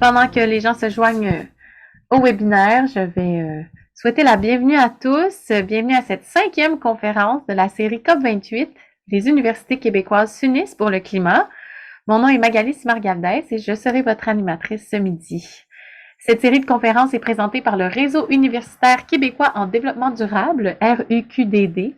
Pendant que les gens se joignent au webinaire, je vais souhaiter la bienvenue à tous. Bienvenue à cette 5e conférence de la série COP28. Les universités québécoises s'unissent pour le climat. Mon nom est Magali Simard-Galdès et je serai votre animatrice ce midi. Cette série de conférences est présentée par le Réseau universitaire québécois en développement durable, RUQDD,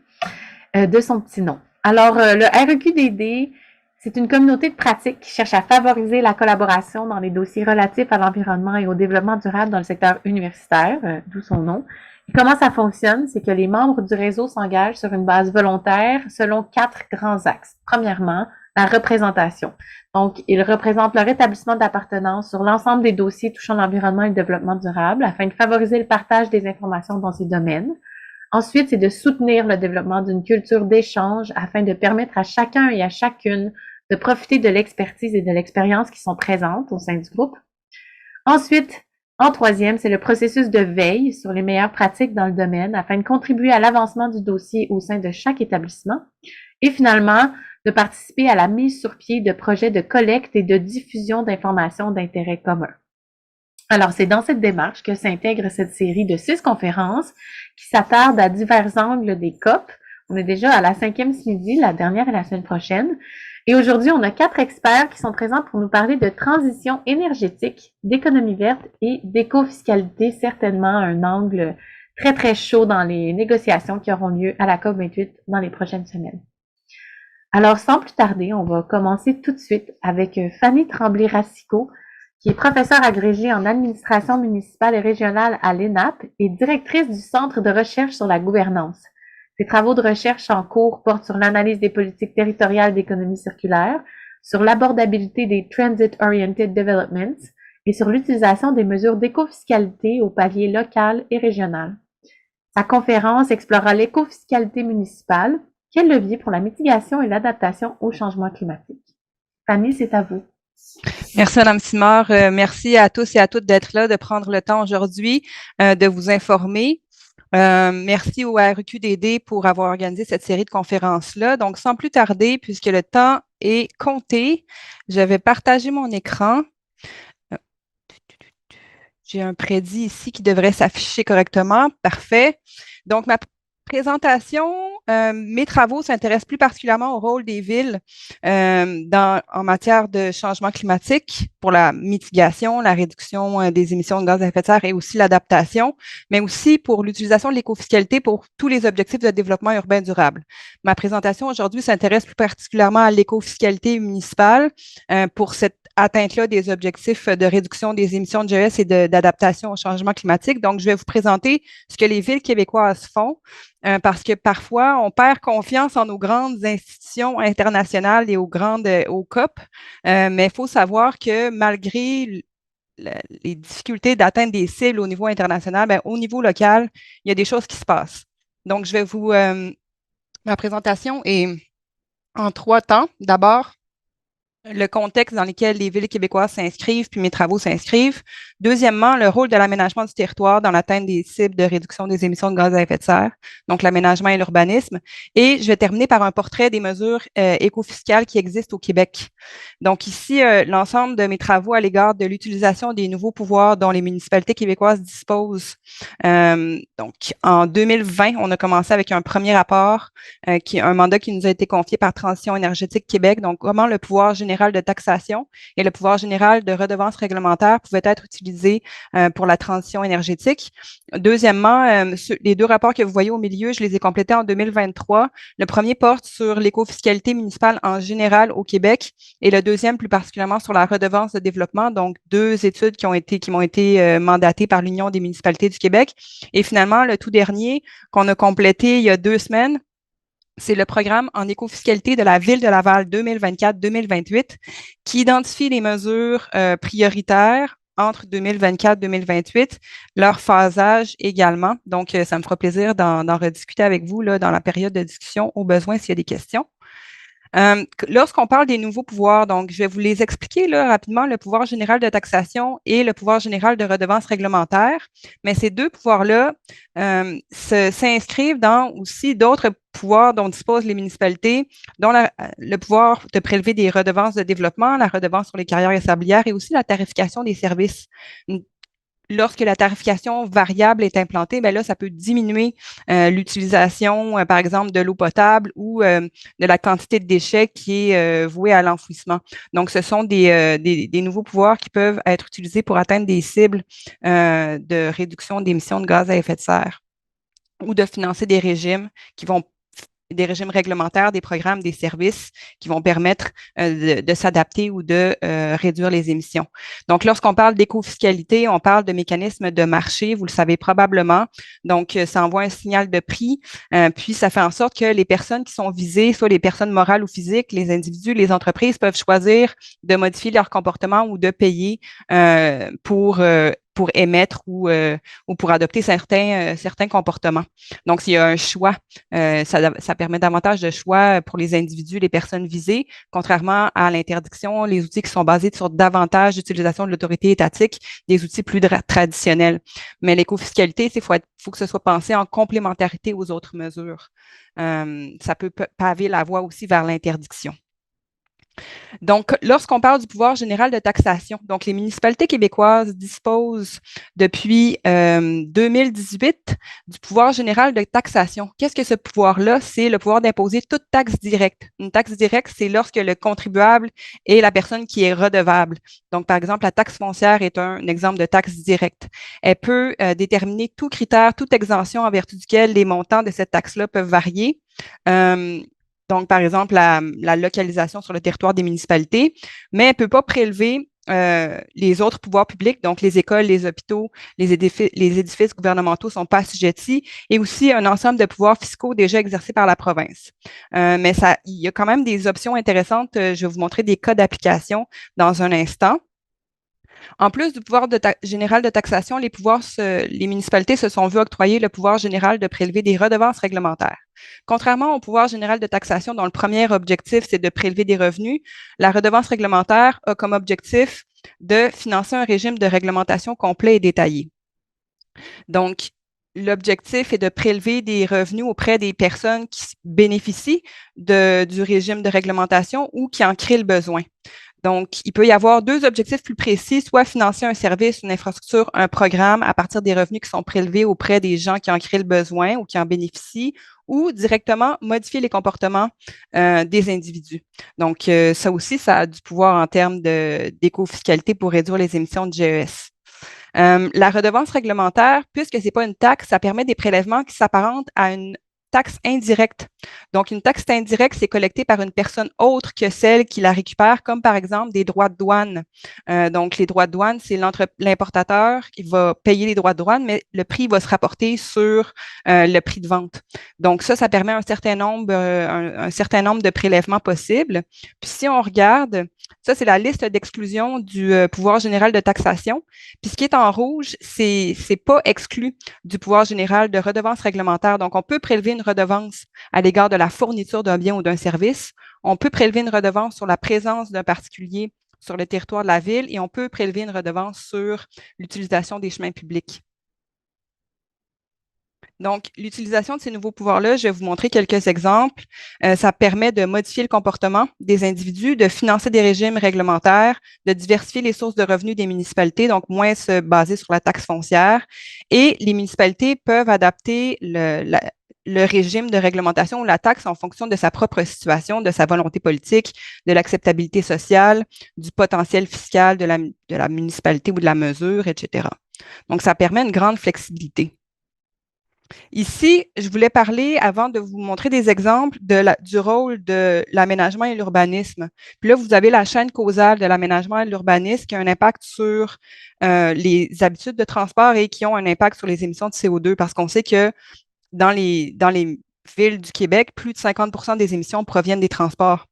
de son petit nom. Alors, le RUQDD, c'est une communauté de pratique qui cherche à favoriser la collaboration dans les dossiers relatifs à l'environnement et au développement durable dans le secteur universitaire, d'où son nom. Et comment ça fonctionne? C'est que les membres du réseau s'engagent sur une base volontaire selon 4 grands axes. Premièrement, la représentation. Donc, ils représentent leur établissement d'appartenance sur l'ensemble des dossiers touchant l'environnement et le développement durable afin de favoriser le partage des informations dans ces domaines. Ensuite, c'est de soutenir le développement d'une culture d'échange afin de permettre à chacun et à chacune de profiter de l'expertise et de l'expérience qui sont présentes au sein du groupe. Ensuite, en troisième, c'est le processus de veille sur les meilleures pratiques dans le domaine afin de contribuer à l'avancement du dossier au sein de chaque établissement. Et finalement, de participer à la mise sur pied de projets de collecte et de diffusion d'informations d'intérêt commun. Alors, c'est dans cette démarche que s'intègre cette série de 6 conférences qui s'attardent à divers angles des COP. On est déjà à la 5e ce midi, la dernière est la semaine prochaine. Et aujourd'hui, on a 4 experts qui sont présents pour nous parler de transition énergétique, d'économie verte et d'éco-fiscalité, certainement un angle très, très chaud dans les négociations qui auront lieu à la COP28 dans les prochaines semaines. Alors, sans plus tarder, on va commencer tout de suite avec Fanny Tremblay-Racicot, qui est professeure agrégée en administration municipale et régionale à l'ENAP et directrice du Centre de recherche sur la gouvernance. Ses travaux de recherche en cours portent sur l'analyse des politiques territoriales d'économie circulaire, sur l'abordabilité des Transit-Oriented Developments et sur l'utilisation des mesures d'éco-fiscalité au palier local et régional. Sa conférence explorera l'éco-fiscalité municipale, quel levier pour la mitigation et l'adaptation au changement climatique. Fanny, c'est à vous. Merci, Mme Simard. Merci à tous et à toutes d'être là, de prendre le temps aujourd'hui de vous informer. Merci au RQDD pour avoir organisé cette série de conférences-là. Donc, sans plus tarder, puisque le temps est compté, je vais partager mon écran. J'ai un prédit ici qui devrait s'afficher correctement. Parfait. Donc, ma présentation, mes travaux s'intéressent plus particulièrement au rôle des villes en matière de changement climatique pour la mitigation, la réduction des émissions de gaz à effet de serre et aussi l'adaptation, mais aussi pour l'utilisation de l'écofiscalité pour tous les objectifs de développement urbain durable. Ma présentation aujourd'hui s'intéresse plus particulièrement à l'écofiscalité municipale pour cette atteinte-là des objectifs de réduction des émissions de GES et d'adaptation au changement climatique. Donc, je vais vous présenter ce que les villes québécoises font parce que parfois, on perd confiance en nos grandes institutions internationales et aux COP, mais il faut savoir que malgré les difficultés d'atteindre des cibles au niveau international, bien, au niveau local, il y a des choses qui se passent. Donc, ma présentation est en 3 temps. D'abord, le contexte dans lequel les villes québécoises s'inscrivent, puis mes travaux s'inscrivent. Deuxièmement, le rôle de l'aménagement du territoire dans l'atteinte des cibles de réduction des émissions de gaz à effet de serre, donc l'aménagement et l'urbanisme. Et je vais terminer par un portrait des mesures écofiscales qui existent au Québec. Donc ici, l'ensemble de mes travaux à l'égard de l'utilisation des nouveaux pouvoirs dont les municipalités québécoises disposent. Donc, en 2020, on a commencé avec un premier rapport, un mandat qui nous a été confié par Transition énergétique Québec. Donc, comment le pouvoir général de taxation et le pouvoir général de redevance réglementaire pouvaient être utilisés pour la transition énergétique. Deuxièmement, les 2 rapports que vous voyez au milieu, je les ai complétés en 2023. Le premier porte sur l'écofiscalité municipale en général au Québec et le deuxième plus particulièrement sur la redevance de développement, donc 2 études qui m'ont été mandatées par l'Union des municipalités du Québec. Et finalement, le tout dernier qu'on a complété il y a 2 semaines, c'est le programme en écofiscalité de la Ville de Laval 2024-2028 qui identifie les mesures prioritaires entre 2024-2028, leur phasage également. Donc, ça me fera plaisir d'en rediscuter avec vous là, dans la période de discussion, au besoin s'il y a des questions. Lorsqu'on parle des nouveaux pouvoirs, donc je vais vous les expliquer là, rapidement, le pouvoir général de taxation et le pouvoir général de redevance réglementaire. Mais ces deux pouvoirs-là s'inscrivent dans aussi d'autres pouvoirs dont disposent les municipalités, dont le pouvoir de prélever des redevances de développement, la redevance sur les carrières ésablières et aussi la tarification des services. Lorsque la tarification variable est implantée, bien là, ça peut diminuer l'utilisation, par exemple, de l'eau potable ou de la quantité de déchets qui est vouée à l'enfouissement. Donc, ce sont des nouveaux pouvoirs qui peuvent être utilisés pour atteindre des cibles de réduction d'émissions de gaz à effet de serre ou de financer des régimes réglementaires, des programmes, des services qui vont permettre de s'adapter ou de réduire les émissions. Donc, lorsqu'on parle d'éco-fiscalité, on parle de mécanismes de marché, vous le savez probablement. Donc, ça envoie un signal de prix, puis ça fait en sorte que les personnes qui sont visées, soit les personnes morales ou physiques, les individus, les entreprises, peuvent choisir de modifier leur comportement ou de payer pour émettre ou pour adopter certains comportements. Donc, s'il y a un choix, ça permet davantage de choix pour les individus, les personnes visées, contrairement à l'interdiction, les outils qui sont basés sur davantage d'utilisation de l'autorité étatique, des outils plus traditionnels. Mais l'écofiscalité, il faut que ce soit pensé en complémentarité aux autres mesures. Ça peut paver la voie aussi vers l'interdiction. Donc, lorsqu'on parle du pouvoir général de taxation, donc les municipalités québécoises disposent depuis 2018 du pouvoir général de taxation. Qu'est-ce que ce pouvoir-là? C'est le pouvoir d'imposer toute taxe directe. Une taxe directe, c'est lorsque le contribuable est la personne qui est redevable. Donc, par exemple, la taxe foncière est un exemple de taxe directe. Elle peut déterminer tout critère, toute exemption en vertu duquel les montants de cette taxe-là peuvent varier. Donc, par exemple, la localisation sur le territoire des municipalités, mais elle ne peut pas prélever les autres pouvoirs publics, donc les écoles, les hôpitaux, les édifices gouvernementaux ne sont pas assujettis, et aussi un ensemble de pouvoirs fiscaux déjà exercés par la province. Mais il y a quand même des options intéressantes. Je vais vous montrer des cas d'application dans un instant. En plus du pouvoir général de taxation, les municipalités se sont vues octroyer le pouvoir général de prélever des redevances réglementaires. Contrairement au pouvoir général de taxation, dont le premier objectif, c'est de prélever des revenus, la redevance réglementaire a comme objectif de financer un régime de réglementation complet et détaillé. Donc, l'objectif est de prélever des revenus auprès des personnes qui bénéficient du régime de réglementation ou qui en créent le besoin. Donc, il peut y avoir deux objectifs plus précis, soit financer un service, une infrastructure, un programme à partir des revenus qui sont prélevés auprès des gens qui en créent le besoin ou qui en bénéficient, ou directement modifier les comportements des individus. Donc, ça aussi, ça a du pouvoir en termes d'éco-fiscalité pour réduire les émissions de GES. La redevance réglementaire, puisque ce n'est pas une taxe, ça permet des prélèvements qui s'apparentent à une taxe indirecte. Donc, une taxe indirecte, c'est collecté par une personne autre que celle qui la récupère, comme par exemple des droits de douane. Donc, les droits de douane, c'est l'importateur qui va payer les droits de douane, mais le prix va se rapporter sur le prix de vente. Donc, ça permet un certain nombre de prélèvements possibles. Puis, si on regarde, ça, c'est la liste d'exclusion du pouvoir général de taxation. Puis, ce qui est en rouge, c'est pas exclu du pouvoir général de redevance réglementaire. Donc, on peut prélever une redevance à l'égard de la fourniture d'un bien ou d'un service. On peut prélever une redevance sur la présence d'un particulier sur le territoire de la ville et on peut prélever une redevance sur l'utilisation des chemins publics. Donc, l'utilisation de ces nouveaux pouvoirs-là, je vais vous montrer quelques exemples. Ça permet de modifier le comportement des individus, de financer des régimes réglementaires, de diversifier les sources de revenus des municipalités, donc moins se baser sur la taxe foncière. Et les municipalités peuvent adapter le régime de réglementation ou la taxe en fonction de sa propre situation, de sa volonté politique, de l'acceptabilité sociale, du potentiel fiscal de la municipalité ou de la mesure, etc. Donc, ça permet une grande flexibilité. Ici, je voulais parler, avant de vous montrer des exemples, du rôle de l'aménagement et l'urbanisme. Puis là, vous avez la chaîne causale de l'aménagement et de l'urbanisme qui a un impact sur les habitudes de transport et qui ont un impact sur les émissions de CO2 parce qu'on sait que dans les villes du Québec, plus de 50% des émissions proviennent des transports.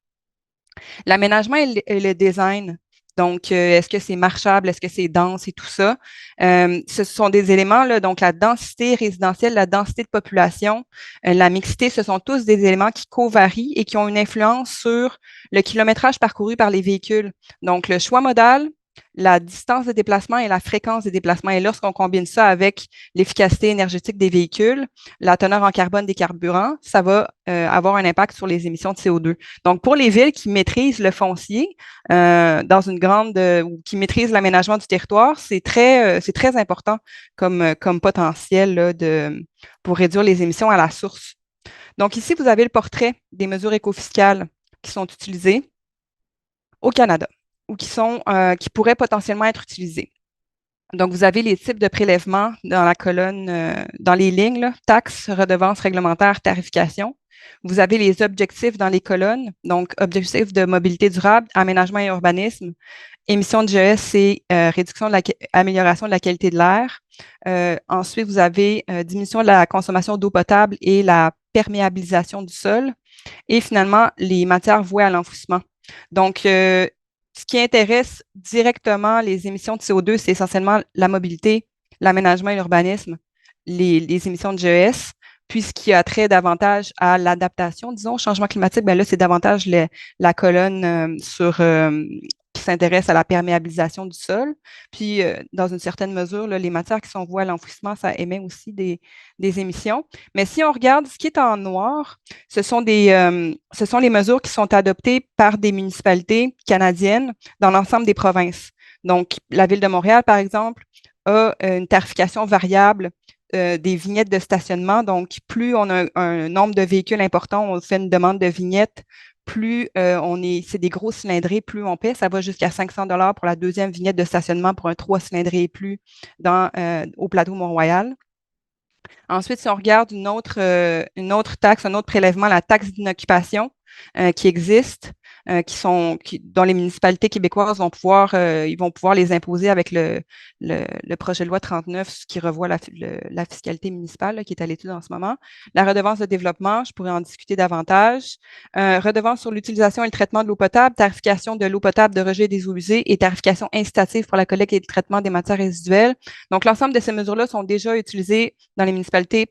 L'aménagement et le design Donc, est-ce que c'est marchable? Est-ce que c'est dense et tout ça? Ce sont des éléments, là, donc la densité résidentielle, la densité de population, la mixité, ce sont tous des éléments qui covarient et qui ont une influence sur le kilométrage parcouru par les véhicules. Donc, le choix modal, la distance de déplacement et la fréquence des déplacements. Et lorsqu'on combine ça avec l'efficacité énergétique des véhicules, la teneur en carbone des carburants, ça va avoir un impact sur les émissions de CO2. Donc, pour les villes qui maîtrisent le foncier, dans une grande ou qui maîtrise l'aménagement du territoire, c'est très important comme potentiel là, pour réduire les émissions à la source. Donc ici, vous avez le portrait des mesures écofiscales qui sont utilisées au Canada ou qui pourraient potentiellement être utilisées. Donc, vous avez les types de prélèvements dans la colonne, dans les lignes, là, taxes, redevances réglementaires, tarification. Vous avez les objectifs dans les colonnes, donc objectifs de mobilité durable, aménagement et urbanisme, émissions de GES, c'est réduction de amélioration de la qualité de l'air. Ensuite, vous avez diminution de la consommation d'eau potable et la perméabilisation du sol. Et finalement, les matières vouées à l'enfouissement. Donc, ce qui intéresse directement les émissions de CO2, c'est essentiellement la mobilité, l'aménagement et l'urbanisme, les émissions de GES. Puis, ce qui a trait davantage à l'adaptation, disons, au changement climatique, ben là, c'est davantage la colonne qui s'intéresse à la perméabilisation du sol. Puis, dans une certaine mesure, là, les matières qui sont vouées à l'enfouissement, ça émet aussi des émissions. Mais si on regarde ce qui est en noir, ce sont les mesures qui sont adoptées par des municipalités canadiennes dans l'ensemble des provinces. Donc, la Ville de Montréal, par exemple, a une tarification variable des vignettes de stationnement. Donc, plus on a un nombre de véhicules important, on fait une demande de vignette, plus c'est des gros cylindrés, plus on paie. Ça va jusqu'à 500 pour la deuxième vignette de stationnement pour un 3 cylindrés et plus au plateau Mont-Royal. Ensuite, si on regarde une autre taxe, un autre prélèvement, la taxe d'inoccupation qui existe, dont les municipalités québécoises ils vont pouvoir les imposer avec le projet de loi 39 qui revoit la fiscalité municipale là, qui est à l'étude en ce moment. La redevance de développement, je pourrais en discuter davantage. Redevance sur l'utilisation et le traitement de l'eau potable, tarification de l'eau potable de rejet des eaux usées et tarification incitative pour la collecte et le traitement des matières résiduelles. Donc, l'ensemble de ces mesures-là sont déjà utilisées dans les municipalités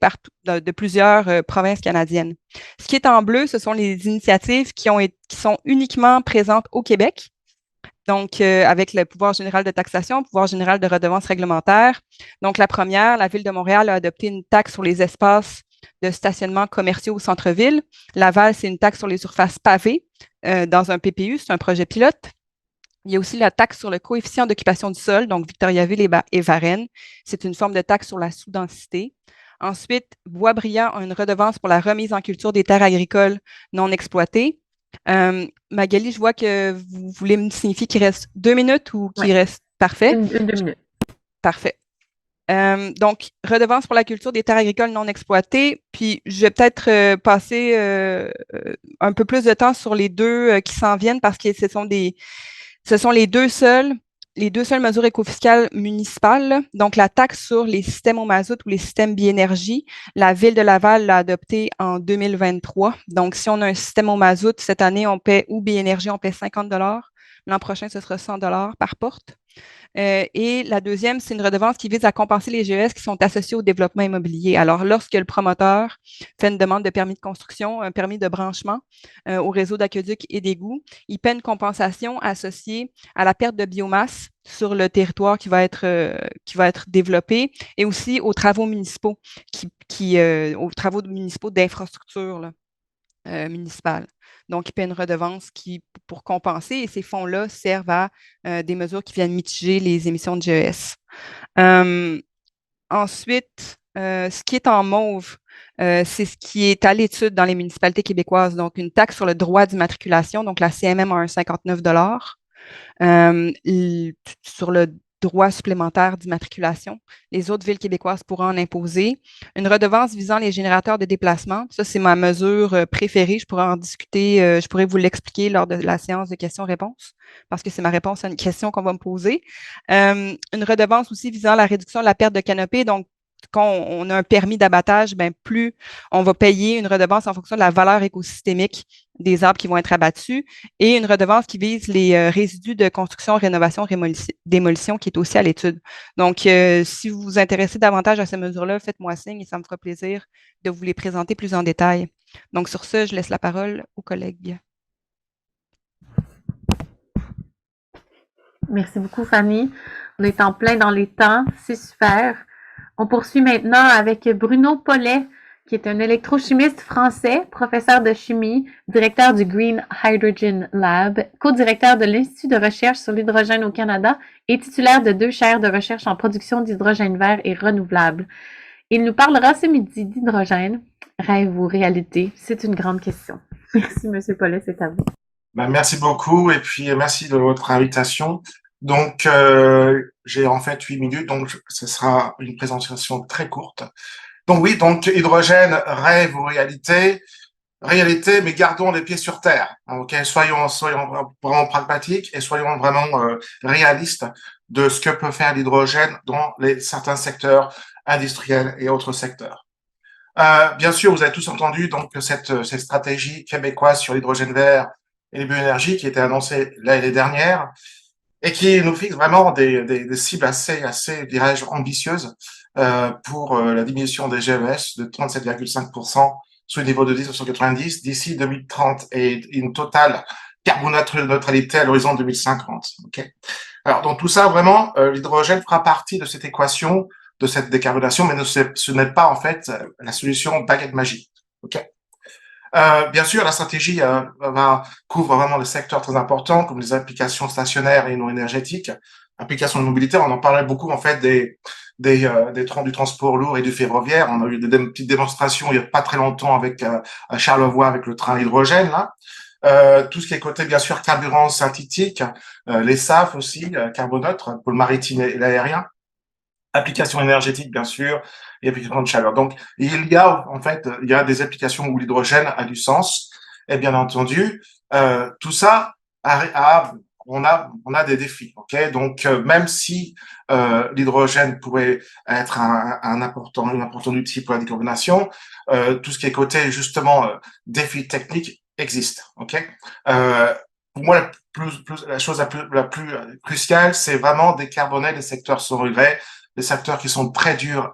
de plusieurs provinces canadiennes. Ce qui est en bleu, ce sont les initiatives qui sont uniquement présentes au Québec. Donc, avec le pouvoir général de taxation, le pouvoir général de redevance réglementaire. Donc, la première, la Ville de Montréal a adopté une taxe sur les espaces de stationnement commerciaux au centre-ville. Laval, c'est une taxe sur les surfaces pavées dans un PPU, c'est un projet pilote. Il y a aussi la taxe sur le coefficient d'occupation du sol, donc Victoriaville et Varennes. C'est une forme de taxe sur la sous-densité. Ensuite, Boisbriand a une redevance pour la remise en culture des terres agricoles non exploitées. Magali, je vois que vous voulez me signifier qu'il reste 2 minutes ou qu'il reste parfait. Une 2 minutes. Parfait. Donc, redevance pour la culture des terres agricoles non exploitées. Puis, je vais peut-être passer un peu plus de temps sur les deux qui s'en viennent parce que ce sont les deux seules mesures écofiscales municipales. Donc, la taxe sur les systèmes au mazout ou les systèmes biénergie, la Ville de Laval l'a adoptée en 2023. Donc, si on a un système au mazout, cette année, on paie, ou biénergie, on paie 50 $. L'an prochain, ce sera 100 $ par porte. Et la deuxième, c'est une redevance qui vise à compenser les GES qui sont associés au développement immobilier. Alors, lorsque le promoteur fait une demande de permis de construction, un permis de branchement au réseau d'aqueduc et d'égouts, il paie une compensation associée à la perte de biomasse sur le territoire qui va être développé et aussi aux travaux municipaux, aux travaux municipaux d'infrastructure municipale. Donc, il paie une redevance pour compenser et ces fonds-là servent à des mesures qui viennent mitiger les émissions de GES. Ensuite, ce qui est en mauve, c'est ce qui est à l'étude dans les municipalités québécoises. Donc, une taxe sur le droit d'immatriculation. Donc, la CMM a un 59 sur le droit supplémentaire d'immatriculation. Les autres villes québécoises pourront en imposer. Une redevance visant les générateurs de déplacement. Ça, c'est ma mesure préférée. Je pourrais en discuter, je pourrais vous l'expliquer lors de la séance de questions-réponses parce que c'est ma réponse à une question qu'on va me poser. Une redevance aussi visant la réduction de la perte de canopée. Donc, quand on a un permis d'abattage, ben, plus on va payer une redevance en fonction de la valeur écosystémique des arbres qui vont être abattus et une redevance qui vise les résidus de construction, rénovation, démolition qui est aussi à l'étude. Donc, si vous vous intéressez davantage à ces mesures-là, faites-moi signe et ça me fera plaisir de vous les présenter plus en détail. Donc, sur ce, je laisse la parole aux collègues. Merci beaucoup, Fanny. On est en plein dans les temps. C'est super. On poursuit maintenant avec Bruno Paulet, qui est un électrochimiste français, professeur de chimie, directeur du Green Hydrogen Lab, co-directeur de l'Institut de recherche sur l'hydrogène au Canada et titulaire de 2 chaires de recherche en production d'hydrogène vert et renouvelable. Il nous parlera ce midi d'hydrogène. Rêve ou réalité? C'est une grande question. Merci, Monsieur Paulet, c'est à vous. Merci beaucoup et puis merci de votre invitation. Donc, j'ai en fait 8 minutes, donc ce sera une présentation très courte. Donc oui, donc hydrogène, rêve ou réalité? Réalité, mais gardons les pieds sur terre. Ok, soyons vraiment pragmatiques et soyons vraiment réalistes de ce que peut faire l'hydrogène dans certains secteurs industriels et autres secteurs. Bien sûr, vous avez tous entendu donc cette stratégie québécoise sur l'hydrogène vert et les bioénergies qui était annoncée l'année dernière et qui nous fixe vraiment des cibles assez, dirais-je, ambitieuses pour la diminution des GES de 37,5% sous le niveau de 1990 d'ici 2030 et une totale carboneutralité à l'horizon 2050. Okay. Alors, donc tout ça, vraiment, l'hydrogène fera partie de cette équation, de cette décarbonation, mais ce n'est pas en fait la solution baguette magique. Okay. Bien sûr, la stratégie couvre vraiment des secteurs très importants comme les applications stationnaires et non énergétiques, applications de mobilité. On en parlait beaucoup en fait du transport lourd et du ferroviaire. On a eu des petites démonstrations il y a pas très longtemps avec à Charlevoix avec le train hydrogène là. Tout ce qui est côté bien sûr carburant synthétique, les SAF aussi, carboneutres pour le maritime et l'aérien. Applications énergétiques, bien sûr, et applications de chaleur. Donc, il y a des applications où l'hydrogène a du sens. Et bien entendu, tout ça on a des défis. Ok, donc même si l'hydrogène pourrait être un important outil pour la décarbonation, tout ce qui est côté justement défis techniques existe. Ok, pour moi, la chose la plus cruciale, c'est vraiment décarboner les secteurs sauvegardés, des secteurs qui sont très durs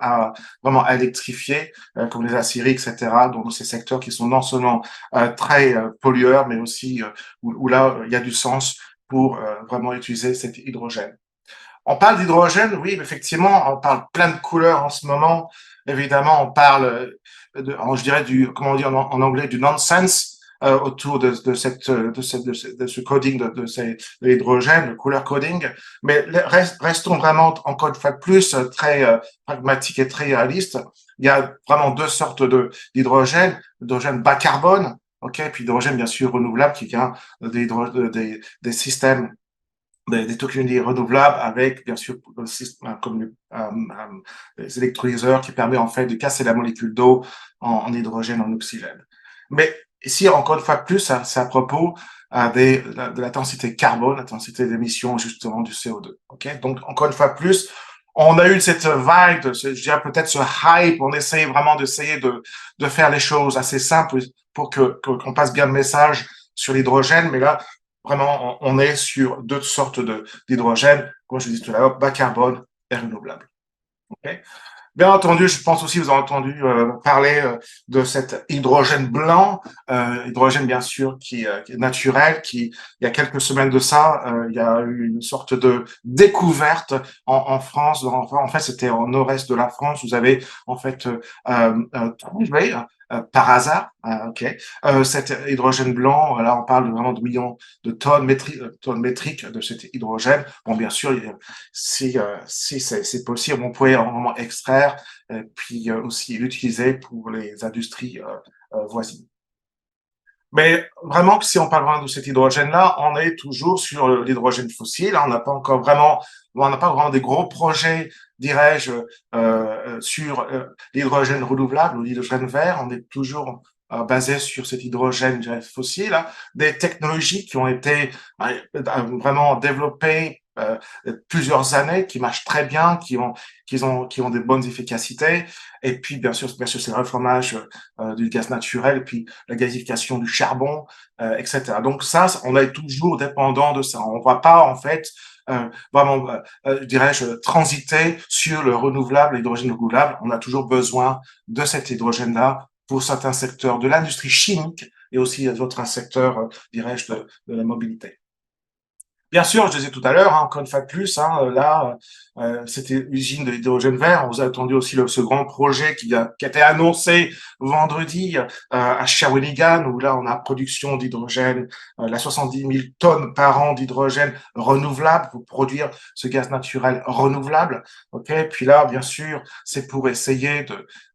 vraiment à électrifier, comme les aciéries, etc. Donc, ces secteurs qui sont non seulement très pollueurs, mais aussi où là, il y a du sens pour vraiment utiliser cet hydrogène. On parle d'hydrogène, oui, effectivement, on parle plein de couleurs en ce moment. Évidemment, on parle, je dirais, comment on dit en anglais, du nonsense. Autour de ce coding de l'hydrogène, le color coding, mais restons vraiment encore une fois de plus très pragmatiques et très réalistes. Il y a vraiment deux sortes d'hydrogène, l'hydrogène bas carbone, ok, puis l'hydrogène bien sûr renouvelable qui vient des systèmes des technologies renouvelables avec, bien sûr, comme les électrolyseurs qui permet en fait de casser la molécule d'eau en hydrogène, en oxygène. Mais ici, encore une fois de plus, c'est à propos de la densité carbone, la densité d'émission justement du CO2. Ok, donc encore une fois de plus, on a eu cette vague, je dirais peut-être ce hype, on essaye vraiment de faire les choses assez simples pour qu'on passe bien le message sur l'hydrogène, mais là, vraiment, on est sur deux sortes d'hydrogène, comme je disais tout à l'heure, bas carbone et renouvelable. Okay. Bien entendu, je pense aussi, vous avez entendu parler de cet hydrogène blanc, hydrogène bien sûr qui est naturel, il y a quelques semaines de ça, il y a eu une sorte de découverte en France. En fait, c'était au nord-est de la France. Vous avez en fait trouvé par hasard, cet hydrogène blanc. Là, on parle vraiment de millions de tonnes métriques de cet hydrogène. Bon, bien sûr, si c'est possible, on pourrait vraiment extraire et puis aussi l'utiliser pour les industries voisines. Mais vraiment, si on parle vraiment de cet hydrogène-là, on est toujours sur l'hydrogène fossile. On n'a pas vraiment des gros projets, dirais-je, sur l'hydrogène renouvelable ou l'hydrogène vert. On est toujours basé sur cet hydrogène fossile. Des technologies qui ont été vraiment développées plusieurs années, qui marchent très bien, qui ont des bonnes efficacités. Et puis, bien sûr, c'est le reformage du gaz naturel, et puis la gasification du charbon, etc. Donc ça, on est toujours dépendant de ça. On va pas, en fait, vraiment, dirais-je, transiter sur le renouvelable, l'hydrogène renouvelable. On a toujours besoin de cet hydrogène-là pour certains secteurs de l'industrie chimique et aussi d'autres secteurs, dirais-je, de la mobilité. Bien sûr, je disais tout à l'heure, encore une fois de plus, là, c'était l'usine de l'hydrogène vert. On vous a attendu aussi ce grand projet qui a été annoncé vendredi à Shawinigan, où là, on a production d'hydrogène, la 70 000 tonnes par an d'hydrogène renouvelable pour produire ce gaz naturel renouvelable. Ok, puis là, bien sûr, c'est pour essayer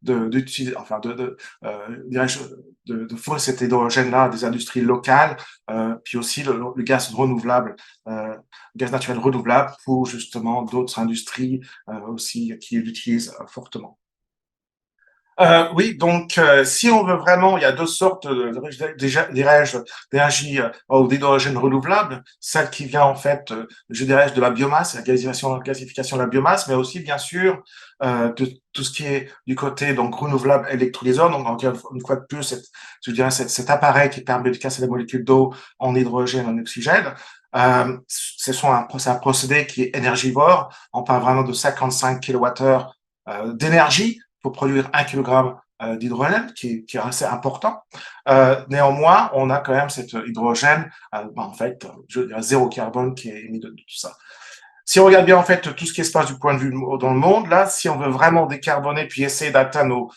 d'utiliser, enfin, dirais-je, de fournir cet hydrogène-là à des industries locales, puis aussi le gaz renouvelable, gaz naturel renouvelable pour justement d'autres industries aussi qui l'utilisent fortement. Oui, donc si on veut vraiment, il y a deux sortes, dirais-je, d'énergie ou d'hydrogène renouvelable, celle qui vient en fait, je dirais, de la biomasse, la gasification de la biomasse, mais aussi bien sûr de tout ce qui est du côté donc renouvelable électrolyseur. Donc encore une fois de plus, je dirais cet appareil qui permet de casser les molécules d'eau en hydrogène, en oxygène. C'est un procédé qui est énergivore. On parle vraiment de 55 kWh d'énergie pour produire 1 kg d'hydrogène, qui est assez important. Néanmoins, on a quand même cet hydrogène, en fait, je dirais zéro carbone qui est émis de tout ça. Si on regarde bien, en fait, tout ce qui se passe du point de vue dans le monde, là, si on veut vraiment décarboner puis essayer d'atteindre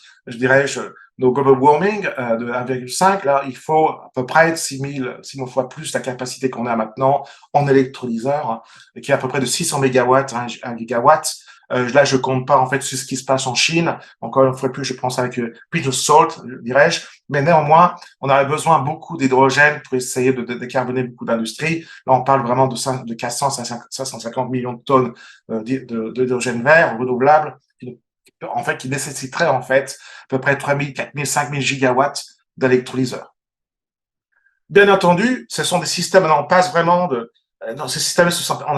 nos global warming de 1,5, là, il faut à peu près 6 000 fois plus la capacité qu'on a maintenant en électrolyseur, qui est à peu près de 600 mégawatts, 1 gigawatt. Là, je compte pas en fait sur ce qui se passe en Chine. Encore une fois plus, je pense avec pinch of salt, dirais-je. Mais néanmoins, on aurait besoin beaucoup d'hydrogène pour essayer de décarboner beaucoup d'industries. Là, on parle vraiment de 400 à 550 millions de tonnes d'hydrogène vert renouvelable, en fait, qui nécessiterait en fait à peu près 3 000, 4 000, 5 000 gigawatts d'électrolyseurs. Bien entendu, ce sont des systèmes, on passe vraiment dans ces systèmes,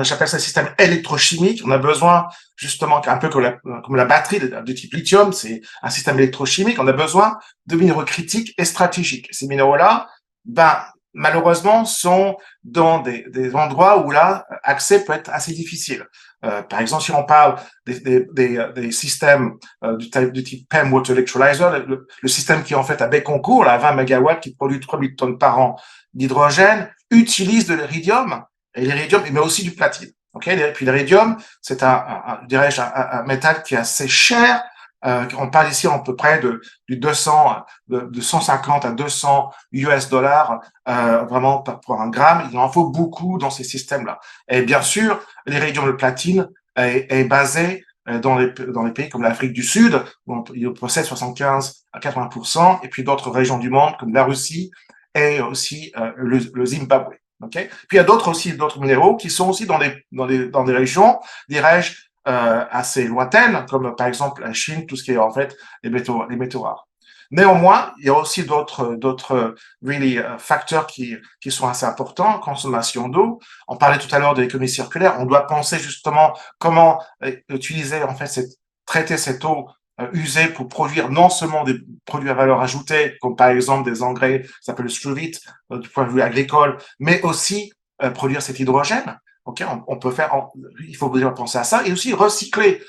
j'appelle ça système électrochimique. On a besoin, justement, un peu comme la batterie de type lithium, c'est un système électrochimique. On a besoin de minéraux critiques et stratégiques. Ces minéraux-là, malheureusement, sont dans des endroits où là, accès peut être assez difficile. Par exemple, si on parle des systèmes du type PEM Water Electrolyzer, le système qui est en fait à Bécancour, là, à 20 MW, qui produit 3000 tonnes par an d'hydrogène, utilise de l'iridium, et l'iridium, mais aussi du platine. Okay? Et puis l'iridium, c'est un métal qui est assez cher. On parle ici à peu près de 150 à 200 US dollars, vraiment pour un gramme. Il en faut beaucoup dans ces systèmes-là. Et bien sûr, l'iridium, le platine est basé dans les pays comme l'Afrique du Sud, où il possède 75 à 80%, et puis d'autres régions du monde comme la Russie et aussi le Zimbabwe. Okay? Puis il y a d'autres minéraux qui sont aussi dans des régions, dirais-je, assez lointaines, comme par exemple la Chine, tout ce qui est en fait les métaux rares. Néanmoins, il y a aussi d'autres facteurs qui sont assez importants. Consommation d'eau. On parlait tout à l'heure de l'économie circulaire. On doit penser justement comment utiliser en fait traiter cette eau usée pour produire non seulement des produits à valeur ajoutée, comme par exemple des engrais, ça s'appelle le struvite du point de vue agricole, mais aussi produire cet hydrogène. Ok, on peut faire, il faut bien penser à ça, et aussi recycler